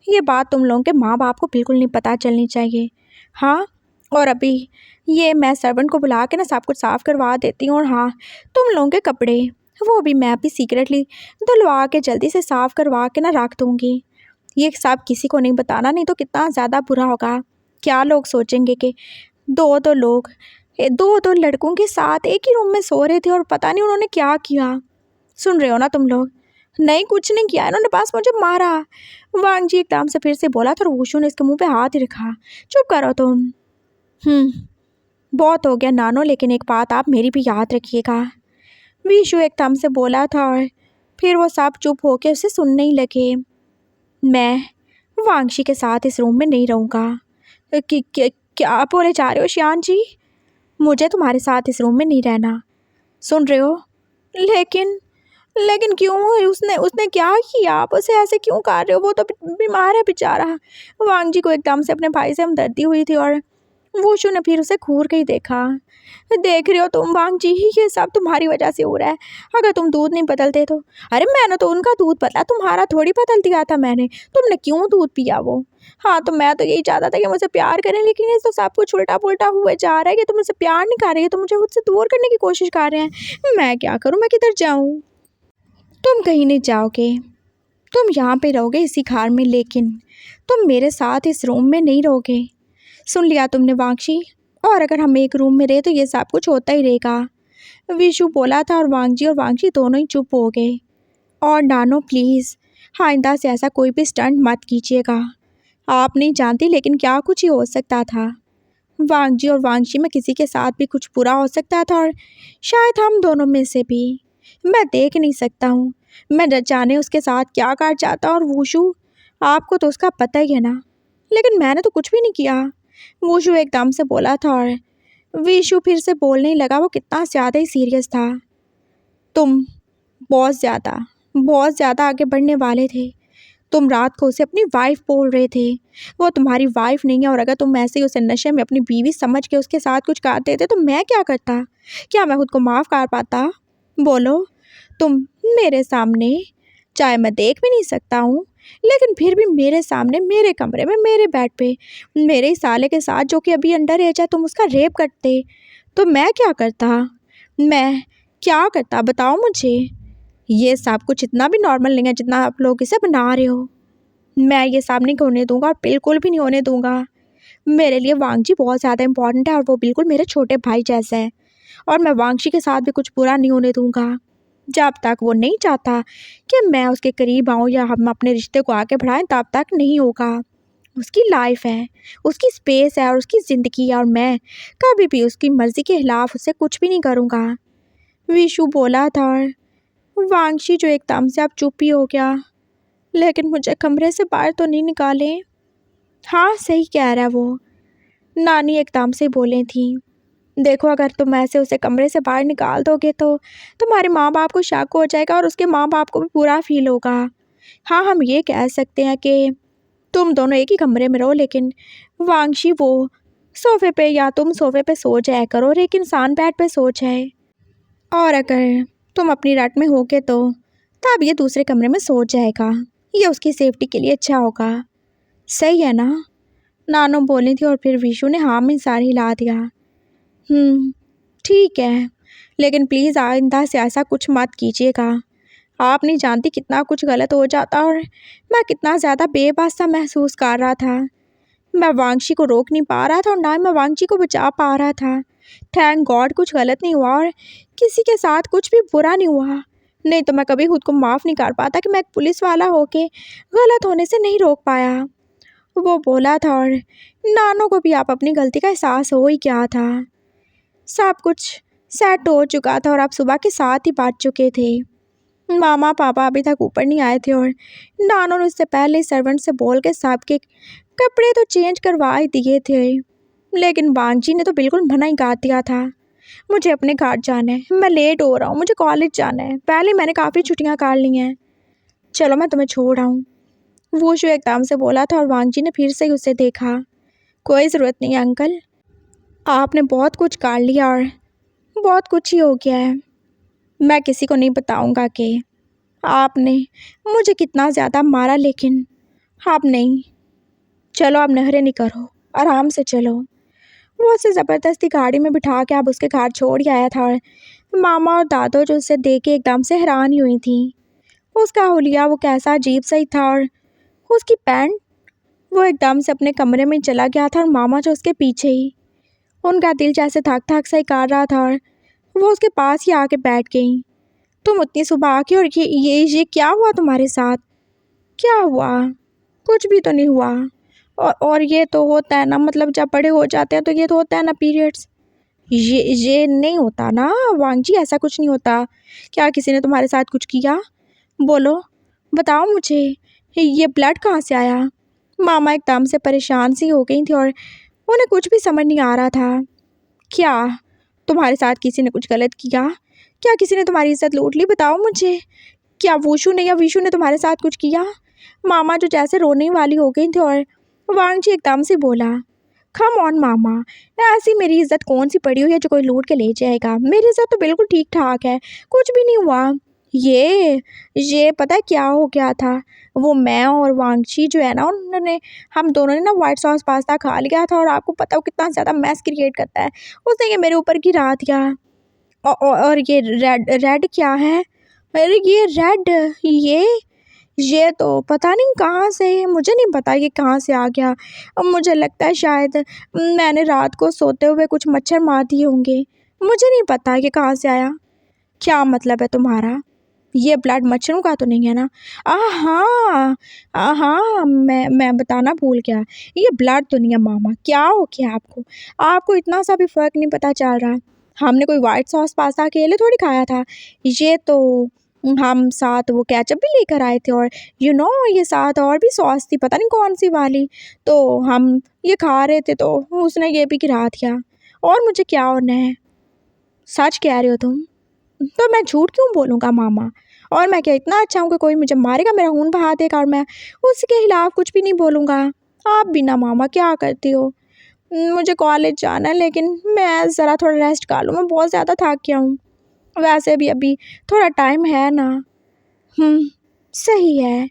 ये बात तुम लोगों के माँ बाप को बिल्कुल नहीं पता चलनी चाहिए। हाँ, और अभी ये मैं सर्वेंट को बुला के ना सब कुछ साफ़ करवा देती हूँ। और हाँ, तुम लोगों के कपड़े वो भी मैं अभी सीक्रेटली धुलवा के जल्दी से साफ़ करवा के ना रख दूँगी। ये सब किसी को नहीं बताना, नहीं तो कितना ज़्यादा बुरा होगा। क्या लोग सोचेंगे कि दो दो लोग दो दो लड़कों के साथ एक ही रूम में सो रहे थे और पता नहीं उन्होंने क्या किया। सुन रहे हो ना तुम लोग? नहीं, कुछ नहीं किया, इन्होंने बस मुझे मारा। वांग जी एकदम से फिर से बोला था और वुशु ने इसके मुंह पे हाथ ही रखा। चुप करो तुम। बहुत हो गया नानो, लेकिन एक बात आप मेरी भी याद रखिएगा। विशु एकदम से बोला था और फिर वो सब चुप होकर उसे सुनने ही लगे। मैं वांगशी के साथ इस रूम में नहीं रहूँगा। क्या बोले जा रहे हो शियान जी? मुझे तुम्हारे साथ इस रूम में नहीं रहना, सुन रहे हो? लेकिन लेकिन क्यों? उसने उसने क्या किया? आप उसे ऐसे क्यों कर रहे हो? वो तो बीमार है बेचारा। वांग जी को एकदम से अपने भाई से हमदर्दी हुई थी और वुशु ने फिर उसे घूर के ही देखा। देख रहे हो तुम वांग जी, ये सब तुम्हारी वजह से हो रहा है। अगर तुम दूध नहीं बदलते तो। अरे मैंने तो उनका दूध बदला, तुम्हारा थोड़ी बदल दिया था मैंने। तुमने क्यों दूध पिया वो? हाँ, तो मैं तो यही चाहता था कि मुझसे प्यार करें, लेकिन ये तो सब कुछ उल्टा पुल्टा हुए जा रहा है कि तुम मुझसे प्यार नहीं कर रही है, तो मुझे खुद से दूर करने की कोशिश कर रहे हैं। मैं क्या करूँ? मैं किधर जाऊँ? तुम कहीं नहीं जाओगे, तुम यहाँ पे रहोगे इसी घर में, लेकिन तुम मेरे साथ इस रूम में नहीं रहोगे। सुन लिया तुमने वांगशी? और अगर हम एक रूम में रहे तो ये सब कुछ होता ही रहेगा। विशु बोला था और वांगजी और वांगशी दोनों ही चुप हो गए। और नानो प्लीज़ आइंदा से ऐसा कोई भी स्टंट मत कीजिएगा। आप नहीं जानती लेकिन क्या कुछ ही हो सकता था। वांगजी और वांगशी में किसी के साथ भी कुछ बुरा हो सकता था, और शायद हम दोनों में से भी। मैं देख नहीं सकता हूँ मैं न जाने उसके साथ क्या कर जाता। और वुशु, आपको तो उसका पता ही है ना, लेकिन मैंने तो कुछ भी नहीं किया। वुशु एकदम से बोला था और विशु फिर से बोलने ही लगा। वो कितना ज़्यादा ही सीरियस था। तुम बहुत ज़्यादा आगे बढ़ने वाले थे। तुम रात को उसे अपनी वाइफ बोल रहे थे, वो तुम्हारी वाइफ नहीं है। और अगर तुम ऐसे ही उसे नशे में अपनी बीवी समझ के उसके साथ कुछ करते थे तो मैं क्या करता? क्या मैं खुद को माफ़ कर पाता? बोलो। तुम मेरे सामने, चाहे मैं देख भी नहीं सकता हूँ, लेकिन फिर भी मेरे सामने, मेरे कमरे में, मेरे बेड पे मेरे ही साले के साथ जो कि अभी अंडर एज है, तुम उसका रेप करते तो मैं क्या करता? मैं क्या करता बताओ मुझे। ये सब कुछ इतना भी नॉर्मल नहीं है जितना आप लोग इसे बना रहे हो। मैं ये सब नहीं होने दूंगा और बिल्कुल भी नहीं होने दूंगा। मेरे लिए वांगजी बहुत ज़्यादा इंपॉर्टेंट है और वो बिल्कुल मेरे छोटे भाई जैसा है, और मैं वांगशी के साथ भी कुछ बुरा नहीं होने दूंगा। जब तक वो नहीं चाहता कि मैं उसके करीब आऊँ या हम अपने रिश्ते को आगे बढ़ाएं, तब तक नहीं होगा। उसकी लाइफ है, उसकी स्पेस है और उसकी ज़िंदगी है, और मैं कभी भी उसकी मर्ज़ी के खिलाफ उससे कुछ भी नहीं करूँगा। विशु बोला था और वांगशी जो एकदम से अब चुप ही हो गया। लेकिन मुझे कमरे से बाहर तो नहीं निकाले। हाँ, सही कह रहा है वो। नानी एकदम से बोले थी, देखो अगर तुम ऐसे उसे कमरे से बाहर निकाल दोगे तो तुम्हारे माँ बाप को शक हो जाएगा और उसके माँ बाप को भी बुरा फील होगा। हाँ, हम ये कह सकते हैं कि तुम दोनों एक ही कमरे में रहो, लेकिन वांगशी वो सोफे पे या तुम सोफे पे सो जाया करो और एक इंसान बेड पे सो जाए। और अगर तुम अपनी रट में होगे तो तब ये दूसरे कमरे में सो जाएगा। ये उसकी सेफ्टी के लिए अच्छा होगा। सही है ना? नानो बोली थी और फिर विशु ने हाँ में सार हिला दिया। ठीक है, लेकिन प्लीज़ आइंदा से ऐसा कुछ मत कीजिएगा। आप नहीं जानती कितना कुछ गलत हो जाता और मैं कितना ज़्यादा बेबस सा महसूस कर रहा था। मैं वांगशी को रोक नहीं पा रहा था और ना ही मैं वांगशी को बचा पा रहा था। थैंक गॉड कुछ गलत नहीं हुआ और किसी के साथ कुछ भी बुरा नहीं हुआ। नहीं तो मैं कभी खुद को माफ़ नहीं कर पाता कि मैं एक पुलिस वाला होके गलत होने से नहीं रोक पाया। वो बोला था और नानो को भी आप अपनी गलती का एहसास हो ही क्या था। सब कुछ सेट हो चुका था और आप सुबह के 7 ही बज चुके थे। मामा पापा अभी तक ऊपर नहीं आए थे और नानो ने उससे पहले सर्वेंट से बोल के सबके कपड़े तो चेंज करवा ही दिए थे, लेकिन बांजी ने तो बिल्कुल मना ही कर दिया था। मुझे अपने घर जाना है, मैं लेट हो रहा हूँ, मुझे कॉलेज जाना है, पहले मैंने काफ़ी छुट्टियाँ कर ली हैं, चलो मैं तुम्हें छोड़ आऊँ। वूशु एकदम से बोला था और वांगजी ने फिर से उसे देखा। कोई ज़रूरत नहीं अंकल, आपने बहुत कुछ कर लिया और बहुत कुछ ही हो गया है। मैं किसी को नहीं बताऊंगा कि आपने मुझे कितना ज़्यादा मारा, लेकिन आप नहीं। चलो आप नखरे नहीं करो, आराम से चलो। वो उसे ज़बरदस्ती गाड़ी में बिठा के अब उसके घर छोड़ ही आया था और मामा और दादो जो उसे देख के एकदम से हैरान ही हुई थी। उसका हुलिया वो कैसा अजीब सा ही था और उसकी पैंट। वो एकदम से अपने कमरे में चला गया था और मामा जो उसके पीछे ही। उनका दिल जैसे थक थक सा ही कर रहा था और वो उसके पास ही आके बैठ गई। तुम उतनी सुबह आके और ये क्या हुआ तुम्हारे साथ? क्या हुआ? कुछ भी तो नहीं हुआ। और ये तो होता है ना, मतलब जब बड़े हो जाते हैं तो ये तो होता है ना पीरियड्स। ये नहीं होता ना वांगजी, ऐसा कुछ नहीं होता। क्या किसी ने तुम्हारे साथ कुछ किया? बोलो, बताओ मुझे, ये ब्लड कहाँ से आया? मामा एकदम से परेशान सी हो गई थी और उन्हें कुछ भी समझ नहीं आ रहा था। क्या तुम्हारे साथ किसी ने कुछ गलत किया? क्या किसी ने तुम्हारी इज्जत लूट ली? बताओ मुझे, क्या वूशु ने या विशु ने तुम्हारे साथ कुछ किया? मामा जो जैसे रोने वाली हो गई थी और वांगजी एकदम से बोला, कम ऑन मामा, ऐसी मेरी इज्जत कौन सी पड़ी हुई है जो कोई लूट के ले जाएगा? मेरी इज्जत तो बिल्कुल ठीक ठाक है, कुछ भी नहीं हुआ। ये पता है क्या हो गया था? वो मैं और वांगची जो है ना, उन्होंने हम दोनों ने ना वाइट सॉस पास्ता खा लिया था और आपको पता हो कितना ज़्यादा मैस क्रिएट करता है, उसने ये मेरे ऊपर गिरा दिया। और ये रेड रेड क्या है? अरे ये रेड, ये तो पता नहीं कहाँ से, मुझे नहीं पता ये कहाँ से आ गया। अब मुझे लगता है शायद मैंने रात को सोते हुए कुछ मच्छर मार दिए होंगे, मुझे नहीं पता ये कहाँ से आया। क्या मतलब है तुम्हारा? ये ब्लड मच्छरों का तो नहीं है ना? हाँ हाँ, मैं बताना भूल गया, ये ब्लड तो नहीं है मामा। क्या हो गया आपको? आपको इतना सा भी फ़र्क नहीं पता चल रहा? हमने कोई वाइट सॉस पास्ता अकेले थोड़ी खाया था, ये तो हम साथ वो केचप भी लेकर आए थे और ये साथ और भी सॉस थी, पता नहीं कौन सी वाली, तो हम ये खा रहे थे तो उसने ये भी गिरा दिया। और मुझे क्या होना है? सच कह रहे हो तुम? तो मैं झूठ क्यों बोलूँगा मामा? और मैं क्या इतना अच्छा हूँ कि कोई मुझे मारेगा, मेरा खून बहा देगा और मैं उसके खिलाफ कुछ भी नहीं बोलूँगा? आप भी ना मामा, क्या करती हो? मुझे कॉलेज जाना है, लेकिन मैं ज़रा थोड़ा रेस्ट कर लूँ, मैं बहुत ज़्यादा थक गया हूँ। वैसे भी अभी थोड़ा टाइम है ना। सही है।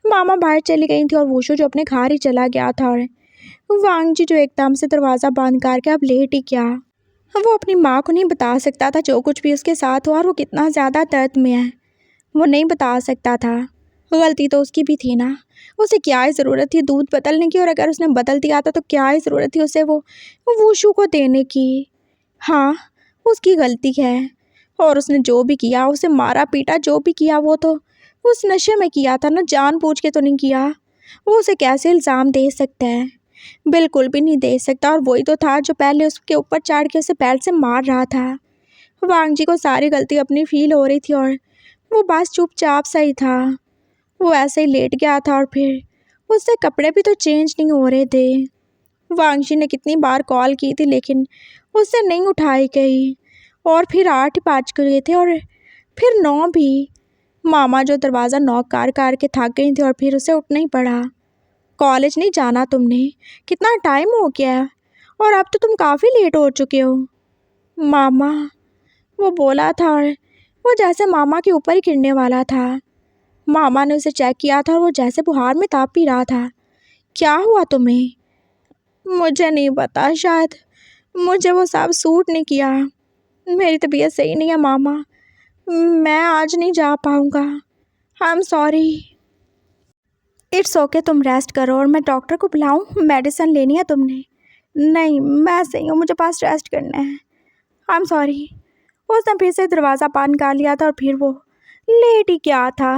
मामा बाहर चली गई थी और वूशु जो अपने घर ही चला गया था और वांगजी जो एकदम से दरवाज़ा बंद करके अब लेट ही गया। वो अपनी माँ को नहीं बता सकता था जो कुछ भी उसके साथ हुआ और वो कितना ज़्यादा दर्द में है, वो नहीं बता सकता था। गलती तो उसकी भी थी ना, उसे क्या ही ज़रूरत थी दूध बदलने की, और अगर उसने बदल दिया था तो क्या ही ज़रूरत थी उसे वो वूशु को देने की। हाँ, उसकी गलती है और उसने जो भी किया, उसे मारा पीटा जो भी किया, वो तो उस नशे में किया था ना, जानबूझ के तो नहीं किया। वो उसे कैसे इल्ज़ाम दे सकता है? बिल्कुल भी नहीं दे सकता। और वही तो था जो पहले उसके ऊपर चढ़ के उसे पैर से मार रहा था। वांगजी को सारी गलती अपनी फील हो रही थी और वो बस चुपचाप सा ही था। वो ऐसे ही लेट गया था और फिर उससे कपड़े भी तो चेंज नहीं हो रहे थे। वांगशी ने कितनी बार कॉल की थी लेकिन उससे नहीं उठाई गई। और फिर 8 बज गए थे और फिर 9 भी। मामा जो दरवाज़ा नॉक कर के थक गई थी और फिर उसे उठना ही पड़ा। कॉलेज नहीं जाना तुमने? कितना टाइम हो गया है और अब तो तुम काफ़ी लेट हो चुके हो। मामा, वो बोला था और वो जैसे मामा के ऊपर ही गिरने वाला था। मामा ने उसे चेक किया था और वो जैसे बुखार में ताप पी रहा था। क्या हुआ तुम्हें? मुझे नहीं पता, शायद मुझे वो सब सूट नहीं किया। मेरी तबीयत सही नहीं है मामा, मैं आज नहीं जा पाऊँगा। आई एम सॉरी। इट्स ओके, तुम रेस्ट करो और मैं डॉक्टर को बुलाऊं? मेडिसिन लेनी है तुमने? नहीं, मैं सही हूँ, मुझे पास रेस्ट करना है। आई एम सॉरी। उसने फिर से दरवाज़ा बंद कर लिया था और फिर वो लेट ही क्या था।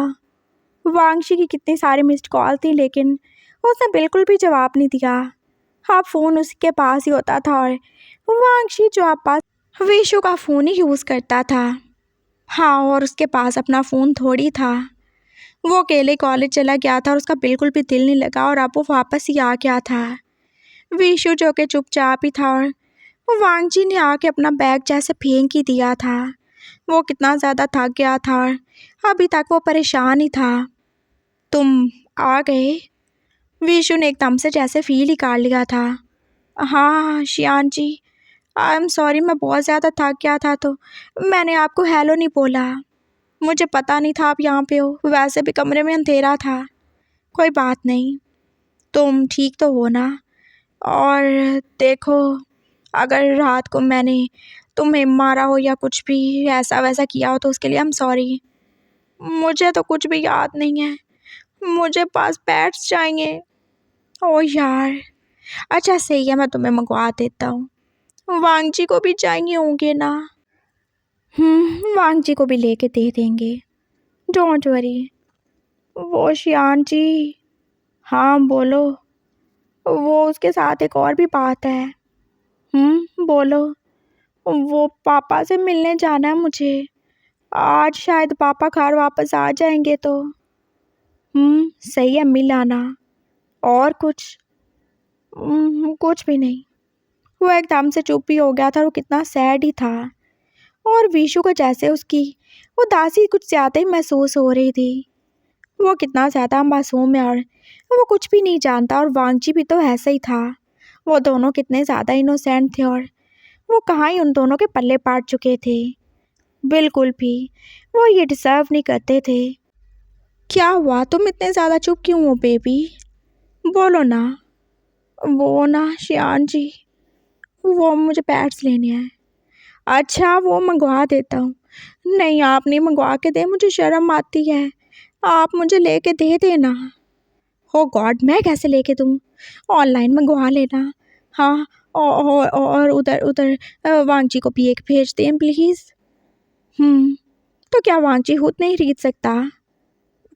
वांगशी की कितनी सारी मिस्ड कॉल थी लेकिन उसने बिल्कुल भी जवाब नहीं दिया। हाँ, फ़ोन उसके पास ही होता था और वांगशी जो आप पास विशु का फ़ोन ही यूज़ करता था। हाँ, और उसके पास अपना फ़ोन थोड़ी था। वो अकेले कॉलेज चला गया था और उसका बिल्कुल भी दिल नहीं लगा और अब वो वापस ही आ गया था। विशु जो कि चुपचाप ही था और वो वांगजी ने आके अपना बैग जैसे फेंक ही दिया था। वो कितना ज़्यादा थक गया था और अभी तक वो परेशान ही था। तुम आ गए? विशु ने एकदम से जैसे फील ही कर लिया था। हाँ शियान जी, आई एम सॉरी, मैं बहुत ज़्यादा थक गया था तो मैंने आपको हेलो नहीं बोला। मुझे पता नहीं था आप यहाँ पे हो, वैसे भी कमरे में अंधेरा था। कोई बात नहीं, तुम ठीक तो हो ना? और देखो, अगर रात को मैंने तुम्हें मारा हो या कुछ भी ऐसा वैसा किया हो तो उसके लिए आई एम सॉरी। मुझे तो कुछ भी याद नहीं है, मुझे पास पैड्स चाहिए। ओह यार, अच्छा सही है, मैं तुम्हें मंगवा देता हूँ। वांगजी को भी चाहिए होंगे ना? वांगजी को भी लेके दे देंगे, डोंट वरी। वो शियान जी, हाँ बोलो। वो उसके साथ एक और भी बात है। बोलो। वो पापा से मिलने जाना है मुझे। आज शायद पापा घर वापस आ जाएंगे तो। सही है, मिल आना। और कुछ? कुछ भी नहीं। वो एकदम से चुप ही हो गया था और वो कितना सैड ही था। और विशु को जैसे उसकी उदासी कुछ ज़्यादा ही महसूस हो रही थी। वो कितना ज़्यादा मासूम है और वो कुछ भी नहीं जानता और वांगजी भी तो ऐसा ही था। वो दोनों कितने ज़्यादा इनोसेंट थे और वो कहाँ ही उन दोनों के पल्ले पाट चुके थे। बिल्कुल भी वो ये डिज़र्व नहीं करते थे। क्या हुआ, तुम इतने ज़्यादा चुप क्यों हो बेबी? बोलो ना। वो ना शियान जी, वो मुझे पैड्स लेने हैं। अच्छा, वो मंगवा देता हूँ। नहीं, आप नहीं मंगवा के दे, मुझे शर्म आती है। आप मुझे लेके दे देना। हो गॉड, मैं कैसे लेके दूँ? ऑनलाइन मंगवा लेना। हाँ, और उधर उधर वांगजी को भी एक भेज दें प्लीज़। तो क्या वांगजी खुद नहीं खरीद सकता?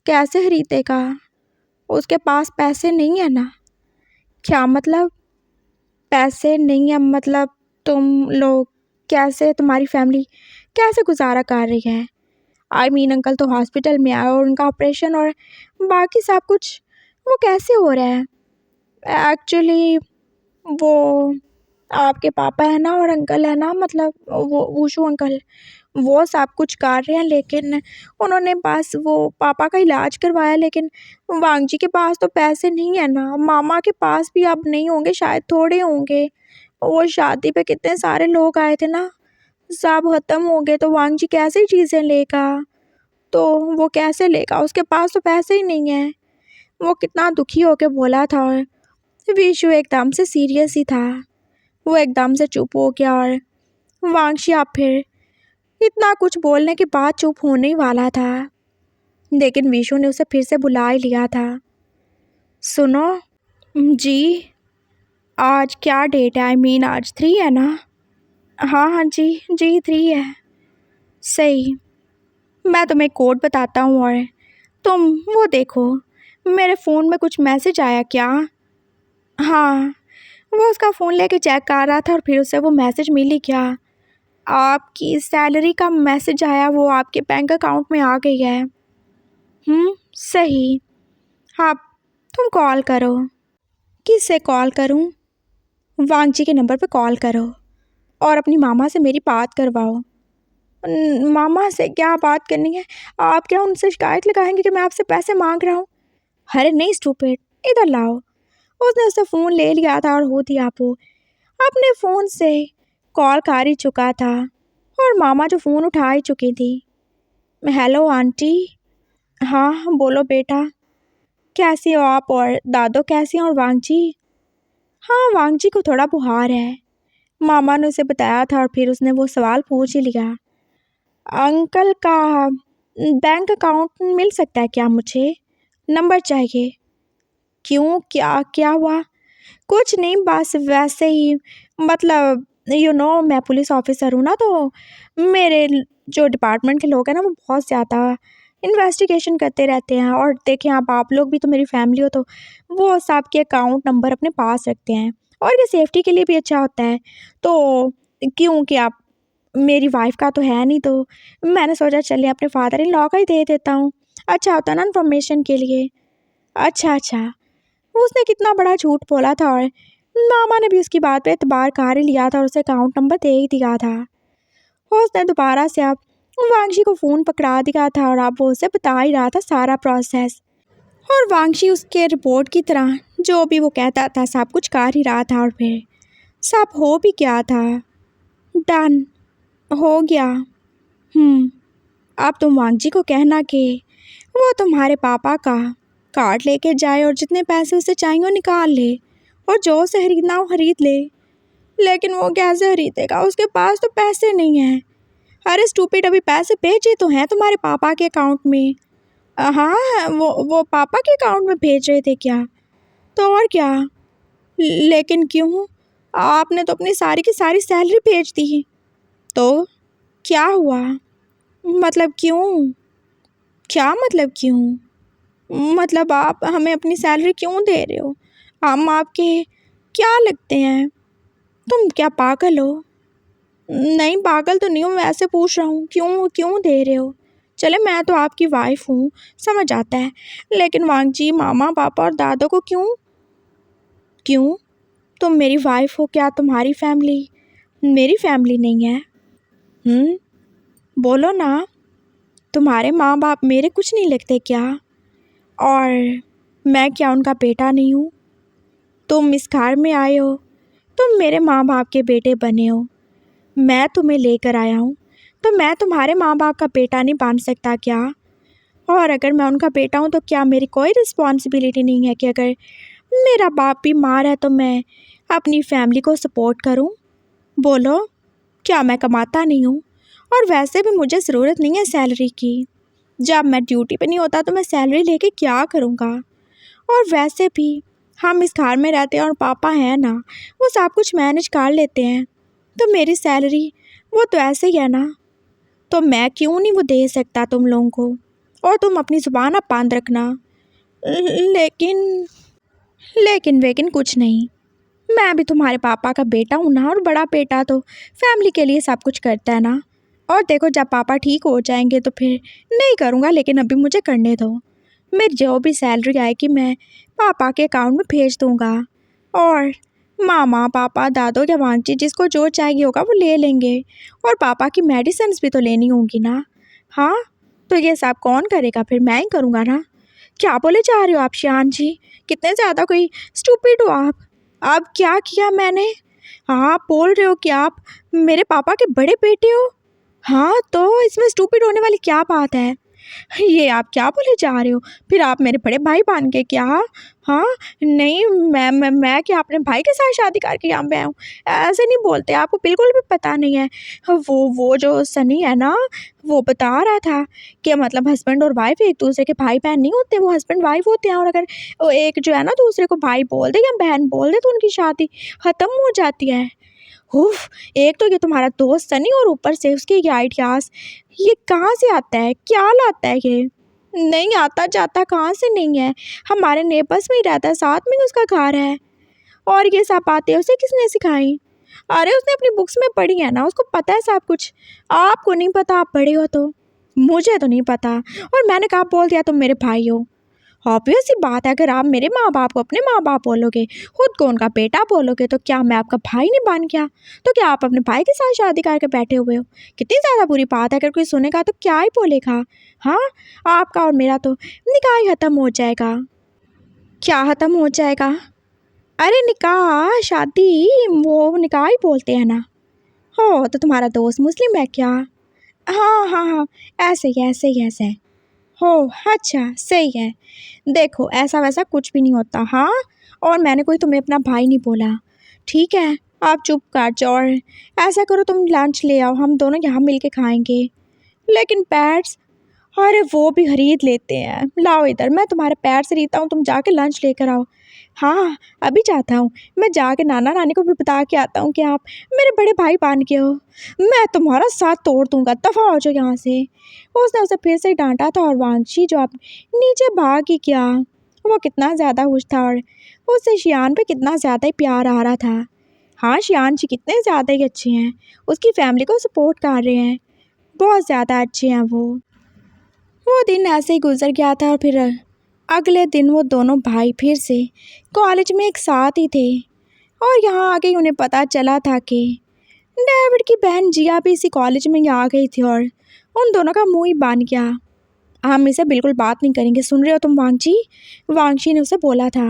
कैसे खरीदेगा? उसके पास पैसे नहीं है ना? क्या मतलब पैसे नहीं है? मतलब तुम लोग कैसे, तुम्हारी फैमिली कैसे गुजारा कर रही है? आई मीन अंकल तो हॉस्पिटल में आए और उनका ऑपरेशन और बाकी सब कुछ, वो कैसे हो रहा है? एक्चुअली वो आपके पापा है ना और अंकल है ना, मतलब वो वुशु अंकल, वो सब कुछ कर रहे हैं लेकिन उन्होंने बस वो पापा का इलाज करवाया लेकिन वांगजी के पास तो पैसे नहीं है ना। मामा के पास भी अब नहीं होंगे, शायद थोड़े होंगे। वो शादी पे कितने सारे लोग आए थे ना, सब ख़त्म हो गए तो वांगजी कैसे चीज़ें लेगा? तो वो कैसे लेगा, उसके पास तो पैसे ही नहीं है। वो कितना दुखी होके बोला था और विशु एकदम से सीरियस ही था। वो एकदम से चुप हो गया और वांगशी अब फिर इतना कुछ बोलने के बाद चुप होने ही वाला था लेकिन विशु ने उसे फिर से बुला ही लिया था। सुनो जी, आज क्या डेट है? आई मीन आज 3 है ना? हाँ हाँ जी जी 3 है। सही, मैं तुम्हें कोड बताता हूँ और तुम वो देखो, मेरे फ़ोन में कुछ मैसेज आया क्या? हाँ, वो उसका फ़ोन लेके चेक कर रहा था और फिर उसे वो मैसेज मिली क्या? आपकी सैलरी का मैसेज आया, वो आपके बैंक अकाउंट में आ गई है। सही। हाँ, तुम कॉल करो। किससे कॉल करूं? वांगजी के नंबर पे कॉल करो और अपनी मामा से मेरी बात करवाओ। मामा से क्या बात करनी है? आप क्या उनसे शिकायत लगाएंगे कि मैं आपसे पैसे मांग रहा हूँ? अरे नहीं स्टूपिड, इधर लाओ। उसने उससे फ़ोन ले लिया था और हो दिया वो अपने फ़ोन से कॉल कर ही चुका था और मामा जो फ़ोन उठा ही चुकी थी। Hello aunty. हाँ बोलो बेटा, कैसी हो आप और दादो कैसी हैं और वांगजी? हाँ वांगजी को थोड़ा बुखार है, मामा ने उसे बताया था और फिर उसने वो सवाल पूछ ही लिया। अंकल का बैंक अकाउंट मिल सकता है क्या? मुझे नंबर चाहिए। क्यों, क्या क्या हुआ? कुछ नहीं, बस वैसे ही, मतलब मैं पुलिस ऑफिसर हूँ ना, तो मेरे जो डिपार्टमेंट के लोग हैं ना वो बहुत ज़्यादा इन्वेस्टिगेशन करते रहते हैं। और देखें आप लोग भी तो मेरी फैमिली हो, तो वो सबके अकाउंट नंबर अपने पास रखते हैं और ये सेफ्टी के लिए भी अच्छा होता है। तो क्योंकि आप मेरी वाइफ का तो है नहीं, तो मैंने सोचा चलिए अपने फादर इन लॉ का ही दे देता हूँ, अच्छा होता ना इन्फॉर्मेशन के लिए। अच्छा अच्छा, उसने कितना बड़ा झूठ बोला था और मामा ने भी उसकी बात पे एतबार कर ही लिया था और उसे अकाउंट नंबर दे ही दिया था। उसने दोबारा से अब वांगशी को फ़ोन पकड़ा दिया था और अब वो उसे बता ही रहा था सारा प्रोसेस। और वांगशी उसके रिपोर्ट की तरह जो भी वो कहता था सब कुछ कर ही रहा था और फिर सब हो भी गया था। डन हो गया। अब तुम वांगजी को कहना कि वो तुम्हारे पापा का कार्ड लेके जाए और जितने पैसे उसे चाहिए वो निकाल ले और जो उसे खरीदना हो खरीद ले। लेकिन वो कैसे खरीदेगा, उसके पास तो पैसे नहीं हैं। अरे स्टूपिड, अभी पैसे भेजे तो हैं तुम्हारे पापा के अकाउंट में। हाँ, वो पापा के अकाउंट में भेज रहे थे क्या? तो और क्या, लेकिन क्यों? आपने तो अपनी सारी की सारी सैलरी भेज दी, तो क्या हुआ? मतलब क्यों? क्या मतलब क्यों? मतलब आप हमें अपनी सैलरी क्यों दे रहे हो? हम आपके क्या लगते हैं? तुम क्या पागल हो? नहीं पागल तो नहीं हूँ, मैं ऐसे पूछ रहा हूँ क्यों क्यों दे रहे हो? चले मैं तो आपकी वाइफ हूँ, समझ आता है, लेकिन वांगजी मामा पापा और दादो को क्यों? क्यों? तुम मेरी वाइफ हो, क्या तुम्हारी फैमिली मेरी फैमिली नहीं है? बोलो ना, तुम्हारे माँ बाप मेरे कुछ नहीं लगते क्या? और मैं क्या उनका बेटा नहीं हूँ? तुम इस घर में आए हो, तुम मेरे माँ बाप के बेटे बने हो, मैं तुम्हें लेकर आया हूँ, तो मैं तुम्हारे माँ बाप का बेटा नहीं बन सकता क्या? और अगर मैं उनका बेटा हूँ तो क्या मेरी कोई रिस्पॉन्सिबिलिटी नहीं है कि अगर मेरा बाप बीमार है तो मैं अपनी फैमिली को सपोर्ट करूँ? बोलो, क्या मैं कमाता नहीं हूँ? और वैसे भी मुझे ज़रूरत नहीं है सैलरी की, जब मैं ड्यूटी पे नहीं होता तो मैं सैलरी लेके क्या करूँगा? और वैसे भी हम इस घर में रहते हैं और पापा हैं ना, वो सब कुछ मैनेज कर लेते हैं, तो मेरी सैलरी वो तो ऐसे ही है ना, तो मैं क्यों नहीं वो दे सकता तुम लोगों को? और तुम अपनी ज़ुबान आप बंद रखना। लेकिन लेकिन वेकिन कुछ नहीं, मैं भी तुम्हारे पापा का बेटा हूँ ना, और बड़ा बेटा तो फैमिली के लिए सब कुछ करता है ना। और देखो जब पापा ठीक हो जाएंगे तो फिर नहीं करूँगा, लेकिन अभी मुझे करने दो। मेरी जो भी सैलरी आएगी मैं पापा के अकाउंट में भेज दूँगा और मामा पापा दादो या वांची जिसको जो चाहिए होगा वो ले लेंगे, और पापा की मेडिसिन्स भी तो लेनी होंगी ना। हाँ, तो ये सब कौन करेगा? फिर मैं ही करूँगा ना। क्या बोले जा रहे हो आप शियान जी? कितने ज़्यादा कोई स्टूपिड हो आप। अब क्या किया मैंने? हाँ, आप बोल रहे हो कि आप मेरे पापा के बड़े बेटे हो। हाँ, तो इसमें स्टूपिड होने वाली क्या बात है? ये आप क्या बोले जा रहे हो? फिर आप मेरे बड़े भाई बन गए क्या? हाँ, नहीं, मैं क्या अपने भाई के साथ शादी करके यहाँ पे आया हूँ? ऐसे नहीं बोलते, आपको बिल्कुल भी पता नहीं है। वो जो सनी है ना, वो बता रहा था कि मतलब हस्बैंड और वाइफ एक दूसरे के भाई बहन नहीं होते, वो हस्बैंड वाइफ होते हैं, और अगर वो एक जो है ना दूसरे को भाई बोल दे या बहन बोल दे तो उनकी शादी ख़त्म हो जाती है। उफ! एक तो ये तुम्हारा दोस्त सनी और ऊपर से उसके ये आइडियाज़, ये कहाँ से आता है? क्या लाता है ये? नहीं आता जाता कहाँ से नहीं है, हमारे नेबर्स में ही रहता है, साथ में ही उसका घर है। और ये सब बातें उसे किसने सिखाई? अरे उसने अपनी बुक्स में पढ़ी है ना, उसको पता है सब कुछ। आपको नहीं पता, आप बड़े हो तो। मुझे तो नहीं पता, और मैंने कहा बोल दिया तुम मेरे भाई हो। ऑब्वियस सी बात है, अगर आप मेरे माँ बाप को अपने माँ बाप बोलोगे, खुद को उनका बेटा बोलोगे, तो क्या मैं आपका भाई नहीं बन गया? तो क्या आप अपने भाई के साथ शादी करके बैठे हुए हो? कितनी ज़्यादा बुरी बात है, अगर कोई सुनेगा तो क्या ही बोलेगा। हाँ, आपका और मेरा तो निकाह ही ख़त्म हो जाएगा। क्या ख़त्म हो जाएगा? अरे निकाह, शादी, वो निकाह ही बोलते हैं ना। हो तो तुम्हारा दोस्त मुस्लिम है क्या? हाँ हाँ हाँ, ऐसे ही ऐसे ही ऐसे। हो, अच्छा सही है। देखो ऐसा वैसा कुछ भी नहीं होता। हाँ, और मैंने कोई तुम्हें अपना भाई नहीं बोला। ठीक है, आप चुप कर जाओ और ऐसा करो, तुम लंच ले आओ, हम दोनों यहाँ मिल के खाएंगे। लेकिन पैट्स, अरे वो भी खरीद लेते हैं। लाओ इधर, मैं तुम्हारे पैर से रीता हूँ, तुम जाके लंच लेकर आओ। हाँ, अभी जाता हूँ। मैं जाके नाना नानी को भी बता के आता हूँ कि आप मेरे बड़े भाई बन के हो। मैं तुम्हारा साथ तोड़ दूंगा, दफ़ा हो जाओ यहाँ से। उसने उसे फिर से डांटा था और वांगशी जो अब नीचे भाग ही गया। वो कितना ज़्यादा खुश था और उससे शियान पे कितना ज़्यादा ही प्यार आ रहा था। हाँ, शियान जी कितने ज़्यादा ही अच्छे हैं, उसकी फैमिली को सपोर्ट कर रहे हैं, बहुत ज़्यादा अच्छे हैं वो दिन ऐसे ही गुजर गया था और फिर अगले दिन वो दोनों भाई फिर से कॉलेज में एक साथ ही थे। और यहाँ आके ही उन्हें पता चला था कि डेविड की बहन जिया भी इसी कॉलेज में ही आ गई थी और उन दोनों का मुंह ही बन गया। हम इसे बिल्कुल बात नहीं करेंगे, सुन रहे हो तुम वांगची? वांगची ने उसे बोला था।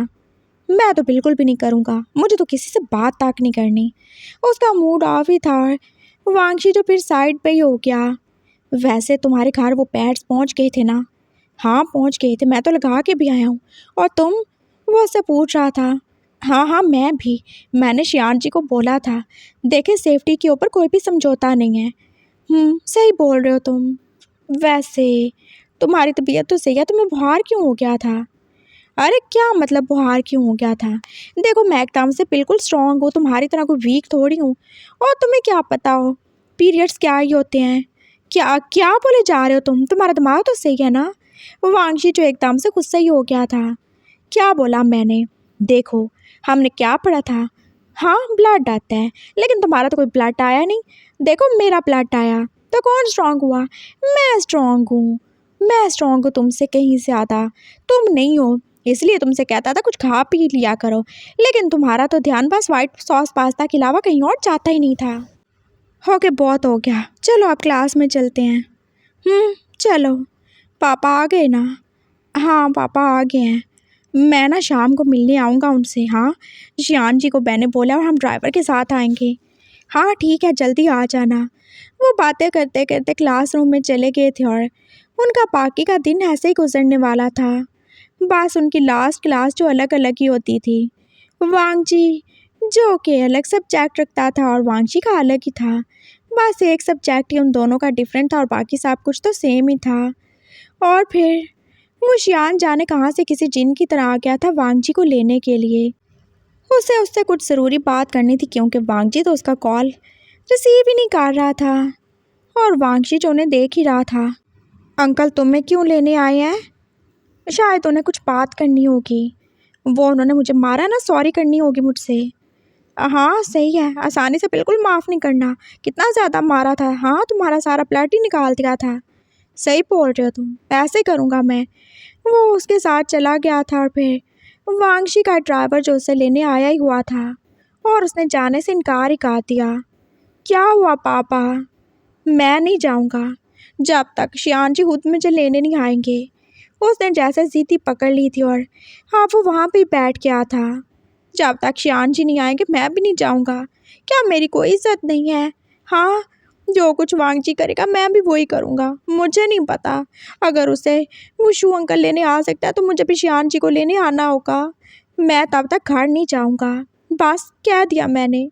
मैं तो बिल्कुल भी नहीं करूँगा, मुझे तो किसी से बात तक नहीं करनी। उसका मूड ऑफ ही था और वांगची जो फिर साइड पे ही हो गया। वैसे तुम्हारे घर वो पैड्स पहुंच गए थे ना? हाँ पहुंच गए थे, मैं तो लगा के भी आया हूँ। और तुम? वो उससे पूछ रहा था। हाँ हाँ, मैं भी। मैंने शियान जी को बोला था, देखे सेफ्टी के ऊपर कोई भी समझौता नहीं है। सही बोल रहे हो तुम। वैसे तुम्हारी तबीयत तो सही है, तुम्हें बुखार क्यों हो गया था? अरे क्या मतलब बुखार क्यों हो गया था? देखो मैं एकदम से बिल्कुल स्ट्रांग हूँ, तुम्हारी तरह कोई वीक थोड़ी हूँ। और तुम्हें क्या पता हो पीरियड्स क्या ही होते हैं? क्या क्या बोले जा रहे हो तुम? तुम्हारा दिमाग तो सही है ना? वांगशी जो एकदम से गुस्सा ही हो गया था। क्या बोला मैंने? देखो हमने क्या पढ़ा था? हाँ, ब्लड आता है, लेकिन तुम्हारा तो कोई ब्लड आया नहीं। देखो मेरा ब्लड आया, तो कौन स्ट्रांग हुआ? मैं स्ट्रांग हूँ। मैं स्ट्रांग हूँ तुमसे कहीं ज़्यादा, तुम नहीं हो। इसलिए तुमसे कहता था कुछ खा पी लिया करो, लेकिन तुम्हारा तो ध्यान बस वाइट सॉस पास्ता के अलावा कहीं और जाता ही नहीं था। हो के बहुत हो गया, चलो आप क्लास में चलते हैं। चलो। पापा आ गए ना? हाँ पापा आ गए हैं। मैं ना शाम को मिलने आऊँगा उनसे। हाँ, शियान जी को मैंने बोला और हम ड्राइवर के साथ आएंगे। हाँ ठीक है, जल्दी आ जाना। वो बातें करते करते क्लासरूम में चले गए थे और उनका बाकी का दिन ऐसे ही गुजरने वाला था। बस उनकी लास्ट क्लास जो अलग अलग ही होती थी। वांगजी जो कि अलग सब्जेक्ट रखता था और वांगजी का अलग ही था। बस एक सब्जेक्ट ही उन दोनों का डिफरेंट था और बाकी सब कुछ तो सेम ही था। और फिर वो शियान जाने कहाँ से किसी जिन की तरह आ गया था वांगजी को लेने के लिए। उसे उससे कुछ ज़रूरी बात करनी थी, क्योंकि वांगजी तो उसका कॉल रिसीव ही नहीं कर रहा था और वांगजी जो उन्हें देख ही रहा था। अंकल तुम्हें क्यों लेने आए हैं? शायद उन्हें कुछ बात करनी होगी। वो उन्होंने मुझे मारा ना, सॉरी करनी होगी मुझसे। हाँ सही है, आसानी से बिल्कुल माफ़ नहीं करना। कितना ज़्यादा मारा था। हाँ, तुम्हारा सारा ब्लड ही निकाल दिया था। सही बोल रहे हो तुम, ऐसे करूँगा मैं। वो उसके साथ चला गया था और फिर वांगशी का ड्राइवर जो उसे लेने आया ही हुआ था और उसने जाने से इनकार ही कर दिया। क्या हुआ पापा? मैं नहीं जाऊँगा जब तक शियान जी खुद मुझे लेने नहीं आएंगे। उसने जैसे ज़िद पकड़ ली थी और हाँ वो वहाँ पे बैठ गया था। जब तक शियान जी नहीं आएंगे मैं भी नहीं जाऊँगा। क्या मेरी कोई इज्जत नहीं है? हाँ, जो कुछ वांगजी करेगा मैं भी वही करूँगा। मुझे नहीं पता, अगर उसे वुशु अंकल लेने आ सकता है तो मुझे भी शियान जी को लेने आना होगा। मैं तब तक घर नहीं जाऊँगा, बस कह दिया मैंने।